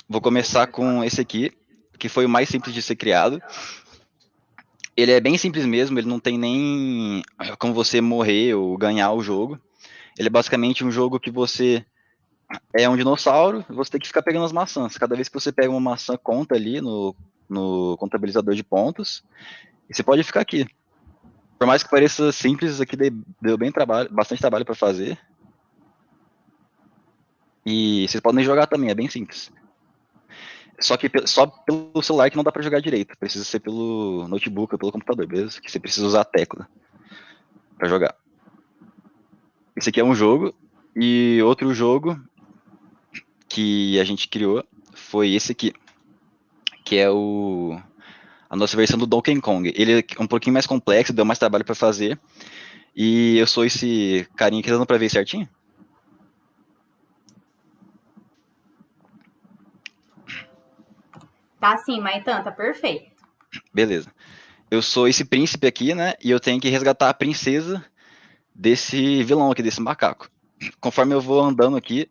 Vou começar com esse aqui, que foi o mais simples de ser criado. Ele é bem simples mesmo, ele não tem nem como você morrer ou ganhar o jogo. Ele é basicamente um jogo que você é um dinossauro, você tem que ficar pegando as maçãs. Cada vez que você pega uma maçã, conta ali no contabilizador de pontos, e você pode ficar aqui. Por mais que pareça simples, isso aqui deu bastante trabalho para fazer. E vocês podem jogar também, é bem simples. Só que só pelo celular que não dá para jogar direito. Precisa ser pelo notebook ou pelo computador, beleza? Que você precisa usar a tecla para jogar. Esse aqui é um jogo. E outro jogo que a gente criou foi esse aqui. Que é a nossa versão do Donkey Kong. Ele é um pouquinho mais complexo, deu mais trabalho para fazer. E eu sou esse carinha aqui, dando para ver certinho. Tá sim, Maitan, tá perfeito. Beleza. Eu sou esse príncipe aqui, né? E eu tenho que resgatar a princesa desse vilão aqui, desse macaco. Conforme eu vou andando aqui,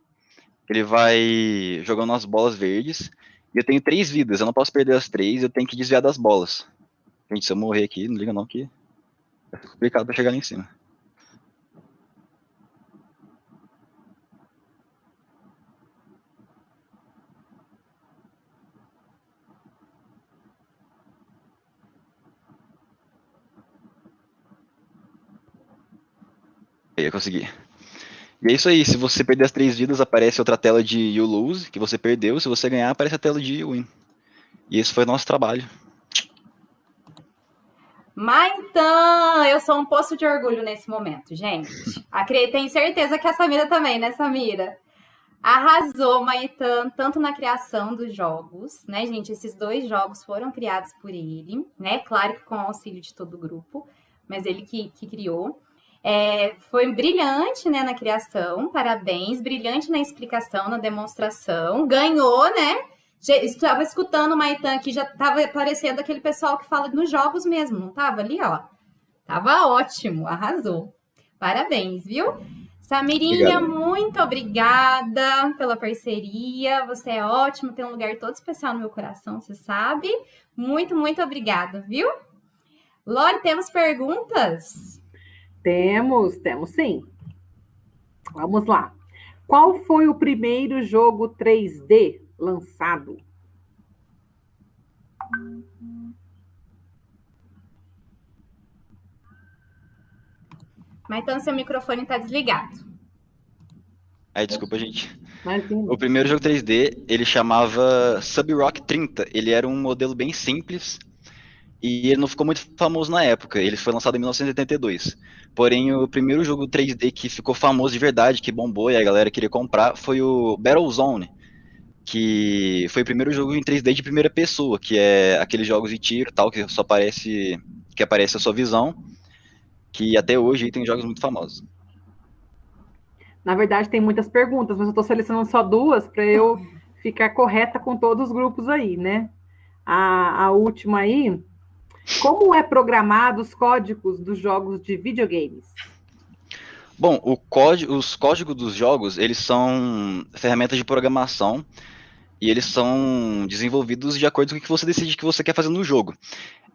ele vai jogando as bolas verdes. E eu tenho 3 vidas, eu não posso perder as 3, eu tenho que desviar das bolas. Gente, se eu morrer aqui, não liga não que é complicado pra chegar lá em cima. Aí, eu consegui. E é isso aí, se você perder as 3 vidas, aparece outra tela de You Lose, que você perdeu, se você ganhar, aparece a tela de You Win. E esse foi o nosso trabalho. Maitan, eu sou um poço de orgulho nesse momento, gente. Tenho certeza que a Samira também, né, Samira? Arrasou, Maitan, tanto na criação dos jogos, né, gente? Esses 2 jogos foram criados por ele, né? Claro que com o auxílio de todo o grupo, mas ele que criou. Foi brilhante, né, na criação, parabéns. Brilhante na explicação, na demonstração. Ganhou, né? Estava escutando o Maitan aqui, já estava aparecendo aquele pessoal que fala nos jogos mesmo, não estava ali, ó? Tava ótimo, arrasou. Parabéns, viu? Samirinha, muito obrigada pela parceria. Você é ótimo, tem um lugar todo especial no meu coração, você sabe. Muito, muito obrigada, viu? Lore, temos perguntas? Temos sim. Vamos lá. Qual foi o primeiro jogo 3D lançado? Mas então seu microfone está desligado. Aí, desculpa, gente. Imagina. O primeiro jogo 3D, ele chamava Sub-Rock 30. Ele era um modelo bem simples e ele não ficou muito famoso na época. Ele foi lançado em 1982. Porém, o primeiro jogo 3D que ficou famoso de verdade, que bombou e a galera queria comprar, foi o Battlezone, que foi o primeiro jogo em 3D de primeira pessoa, que é aqueles jogos de tiro tal, que só aparece a sua visão, que até hoje tem jogos muito famosos. Na verdade, tem muitas perguntas, mas eu estou selecionando só 2 para eu ficar correta com todos os grupos aí, né? A última aí, como é programado os códigos dos jogos de videogames? Bom, os códigos dos jogos, eles são ferramentas de programação e eles são desenvolvidos de acordo com o que você decide que você quer fazer no jogo.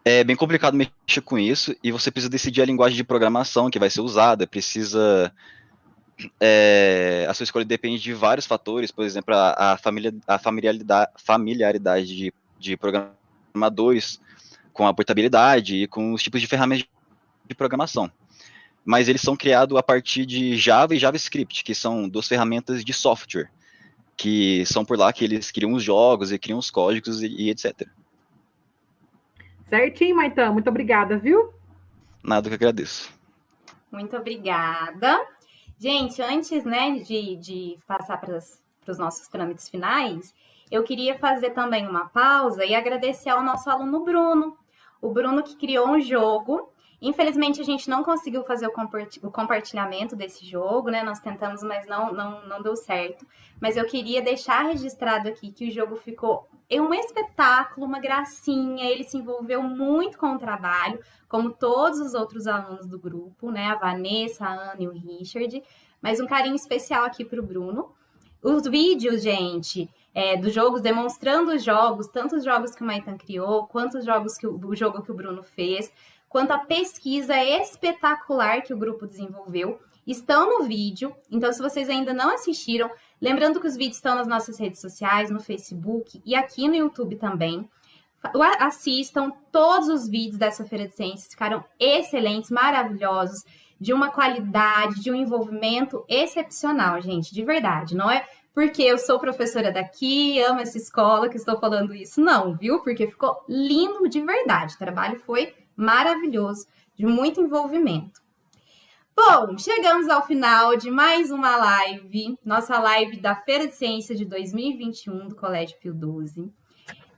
É bem complicado mexer com isso e você precisa decidir a linguagem de programação que vai ser usada, a sua escolha depende de vários fatores, por exemplo, a familiaridade de programadores com a portabilidade e com os tipos de ferramentas de programação. Mas eles são criados a partir de Java e JavaScript, que são 2 ferramentas de software, que são por lá que eles criam os jogos e criam os códigos e etc. Certinho, Maitan. Muito obrigada, viu? Nada, que agradeço. Muito obrigada. Gente, antes, né, de passar para os nossos trâmites finais, eu queria fazer também uma pausa e agradecer ao nosso aluno Bruno. O Bruno que criou um jogo. Infelizmente, a gente não conseguiu fazer o compartilhamento desse jogo, né? Nós tentamos, mas não deu certo. Mas eu queria deixar registrado aqui que o jogo ficou um espetáculo, uma gracinha. Ele se envolveu muito com o trabalho, como todos os outros alunos do grupo, né? A Vanessa, a Ana e o Richard. Mas um carinho especial aqui para o Bruno. Os vídeos, gente, dos jogos, demonstrando os jogos, tanto os jogos que o Maitan criou, quanto os jogos o jogo que o Bruno fez, quanto a pesquisa espetacular que o grupo desenvolveu, estão no vídeo. Então, se vocês ainda não assistiram, lembrando que os vídeos estão nas nossas redes sociais, no Facebook e aqui no YouTube também. Assistam todos os vídeos dessa Feira de Ciências, ficaram excelentes, maravilhosos, de uma qualidade, de um envolvimento excepcional, gente, de verdade. Não é porque eu sou professora daqui, amo essa escola que estou falando isso, não, viu? Porque ficou lindo de verdade, o trabalho foi maravilhoso, de muito envolvimento. Bom, chegamos ao final de mais uma live, nossa live da Feira de Ciências de 2021 do Colégio Pio XII.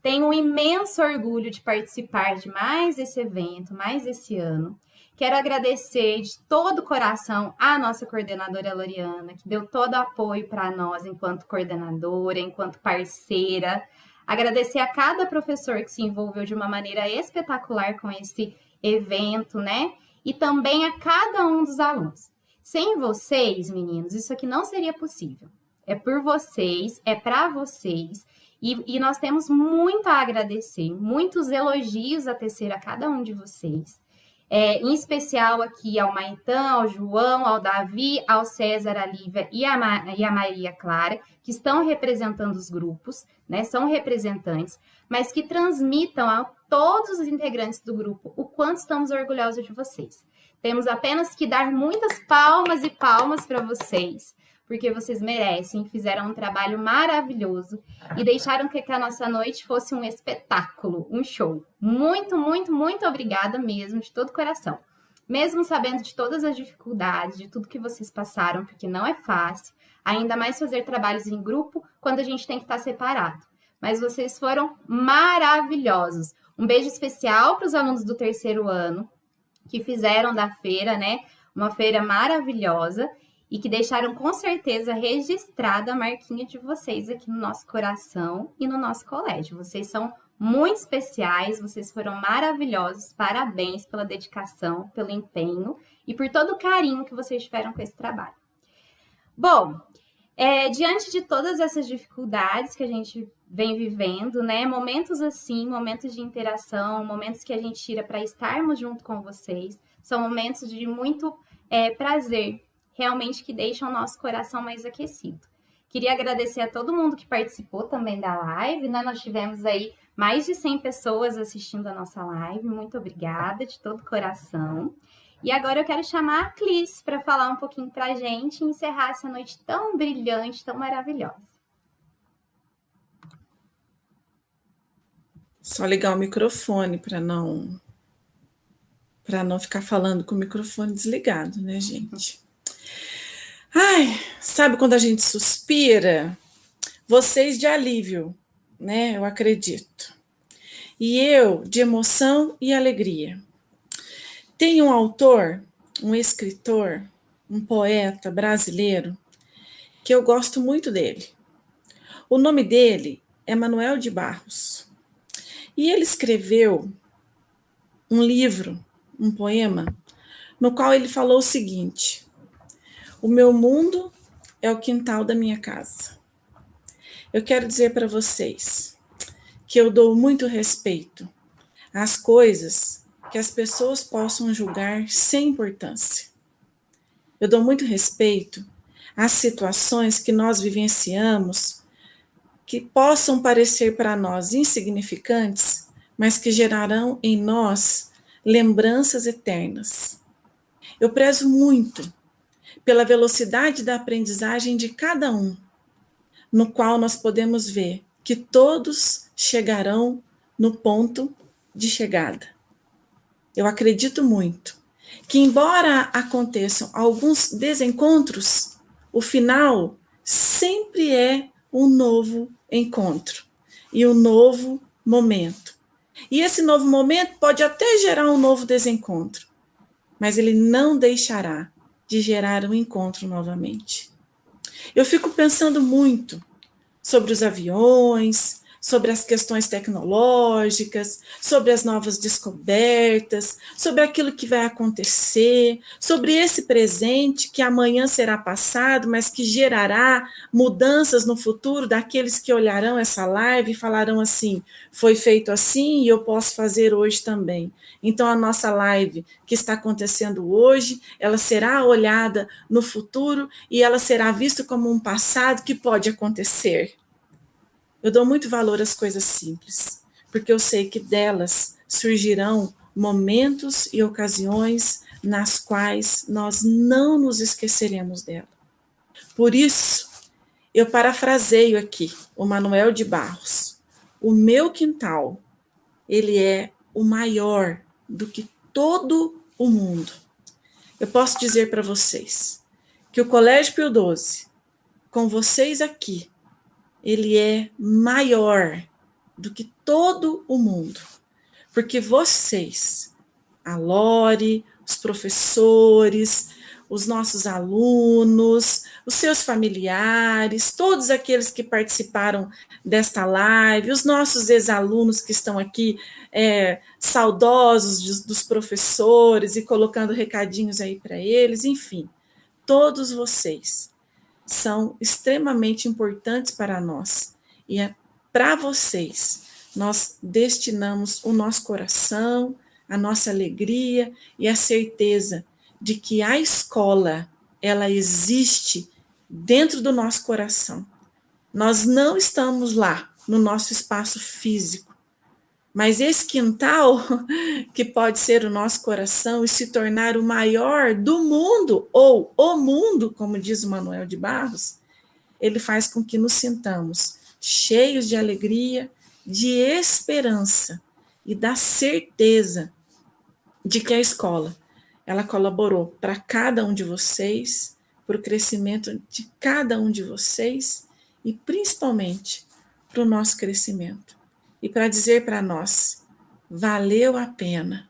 Tenho um imenso orgulho de participar de mais esse evento, mais esse ano. Quero agradecer de todo o coração a nossa coordenadora Loriana, que deu todo o apoio para nós enquanto coordenadora, enquanto parceira. Agradecer a cada professor que se envolveu de uma maneira espetacular com esse evento, né? E também a cada um dos alunos. Sem vocês, meninos, isso aqui não seria possível. É por vocês, é para vocês. E nós temos muito a agradecer, muitos elogios a tecer a cada um de vocês. Em especial aqui ao Maitan, ao João, ao Davi, ao César, à Lívia e à Maria Clara, que estão representando os grupos, né? São representantes, mas que transmitam a todos os integrantes do grupo o quanto estamos orgulhosos de vocês. Temos apenas que dar muitas palmas e palmas para vocês, porque vocês merecem, fizeram um trabalho maravilhoso e deixaram que a nossa noite fosse um espetáculo, um show. Muito, muito, muito obrigada mesmo, de todo o coração. Mesmo sabendo de todas as dificuldades, de tudo que vocês passaram, porque não é fácil, ainda mais fazer trabalhos em grupo quando a gente tem que estar separado. Mas vocês foram maravilhosos. Um beijo especial para os alunos do 3º ano, que fizeram da feira, né, uma feira maravilhosa e que deixaram com certeza registrada a marquinha de vocês aqui no nosso coração e no nosso colégio. Vocês são muito especiais, vocês foram maravilhosos, parabéns pela dedicação, pelo empenho e por todo o carinho que vocês tiveram com esse trabalho. Bom, diante de todas essas dificuldades que a gente vem vivendo, né, momentos assim, momentos de interação, momentos que a gente tira para estarmos junto com vocês, são momentos de muito prazer, realmente que deixam o nosso coração mais aquecido. Queria agradecer a todo mundo que participou também da live, né? Nós tivemos aí mais de 100 pessoas assistindo a nossa live, muito obrigada de todo o coração. E agora eu quero chamar a Clis para falar um pouquinho para a gente e encerrar essa noite tão brilhante, tão maravilhosa. Só ligar o microfone para não ficar falando com o microfone desligado, né, gente? Ai, sabe quando a gente suspira? Vocês de alívio, né? Eu acredito. E eu de emoção e alegria. Tem um autor, um escritor, um poeta brasileiro que eu gosto muito dele. O nome dele é Manuel de Barros. E ele escreveu um livro, um poema, no qual ele falou o seguinte: o meu mundo é o quintal da minha casa. Eu quero dizer para vocês que eu dou muito respeito às coisas que as pessoas possam julgar sem importância. Eu dou muito respeito às situações que nós vivenciamos que possam parecer para nós insignificantes, mas que gerarão em nós lembranças eternas. Eu prezo muito pela velocidade da aprendizagem de cada um, no qual nós podemos ver que todos chegarão no ponto de chegada. Eu acredito muito que, embora aconteçam alguns desencontros, o final sempre é um novo encontro e um novo momento. E esse novo momento pode até gerar um novo desencontro, mas ele não deixará de gerar um encontro novamente. Eu fico pensando muito sobre os aviões, sobre as questões tecnológicas, sobre as novas descobertas, sobre aquilo que vai acontecer, sobre esse presente que amanhã será passado, mas que gerará mudanças no futuro daqueles que olharão essa live e falarão assim: foi feito assim e eu posso fazer hoje também. Então a nossa live que está acontecendo hoje, ela será olhada no futuro e ela será vista como um passado que pode acontecer. Eu dou muito valor às coisas simples, porque eu sei que delas surgirão momentos e ocasiões nas quais nós não nos esqueceremos dela. Por isso, eu parafraseio aqui o Manuel de Barros. O meu quintal, ele é o maior do que todo o mundo. Eu posso dizer para vocês que o Colégio Pio XII, com vocês aqui, ele é maior do que todo o mundo, porque vocês, a Lore, os professores, os nossos alunos, os seus familiares, todos aqueles que participaram desta live, os nossos ex-alunos que estão aqui saudosos dos professores e colocando recadinhos aí para eles, enfim, todos vocês são extremamente importantes para nós. E para vocês, nós destinamos o nosso coração, a nossa alegria e a certeza de que a escola, ela existe dentro do nosso coração. Nós não estamos lá no nosso espaço físico, Mas esse quintal, que pode ser o nosso coração e se tornar o maior do mundo, ou o mundo, como diz o Manuel de Barros, ele faz com que nos sintamos cheios de alegria, de esperança e da certeza de que a escola, ela colaborou para cada um de vocês, para o crescimento de cada um de vocês e principalmente para o nosso crescimento. E para dizer para nós, valeu a pena.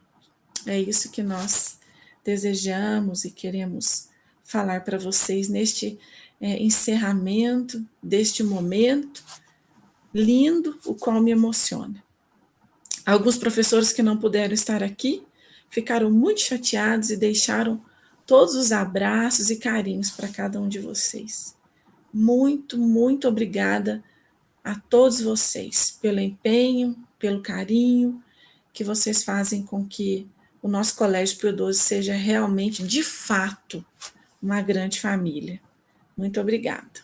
É isso que nós desejamos e queremos falar para vocês neste encerramento deste momento lindo, o qual me emociona. Alguns professores que não puderam estar aqui ficaram muito chateados e deixaram todos os abraços e carinhos para cada um de vocês. Muito, muito obrigada a todos vocês pelo empenho, pelo carinho que vocês fazem com que o nosso Colégio Pio XII seja realmente, de fato, uma grande família. Muito obrigada.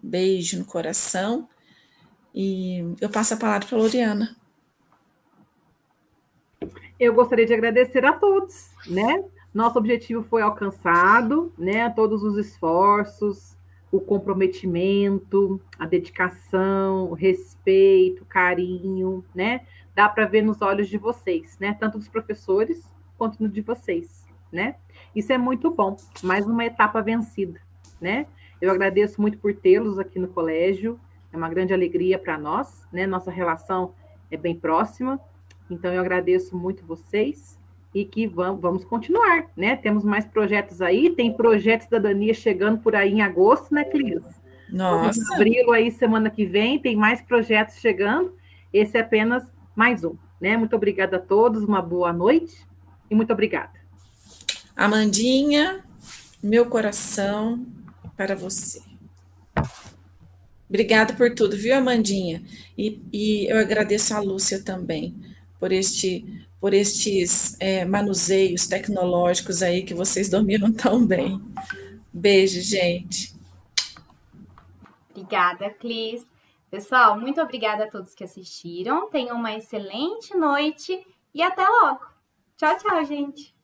Beijo no coração e eu passo a palavra para a Loriana. Eu gostaria de agradecer a todos, né? Nosso objetivo foi alcançado, né? Todos os esforços, o comprometimento, a dedicação, o respeito, o carinho, né? Dá para ver nos olhos de vocês, né? Tanto dos professores quanto no de vocês, né? Isso é muito bom. Mais uma etapa vencida, né? Eu agradeço muito por tê-los aqui no colégio. É uma grande alegria para nós, né? Nossa relação é bem próxima. Então, eu agradeço muito vocês e que vamos continuar, né? Temos mais projetos aí, tem projeto Cidadania chegando por aí em agosto, né, Clis? Nossa! Vamos abri-lo aí semana que vem, tem mais projetos chegando, esse é apenas mais um, né? Muito obrigada a todos, uma boa noite e muito obrigada. Amandinha, meu coração para você. Obrigada por tudo, viu, Amandinha? E eu agradeço a Lúcia também, por estes manuseios tecnológicos aí que vocês dominam tão bem. Beijo, gente. Obrigada, Clis. Pessoal, muito obrigada a todos que assistiram. Tenham uma excelente noite e até logo. Tchau, tchau, gente.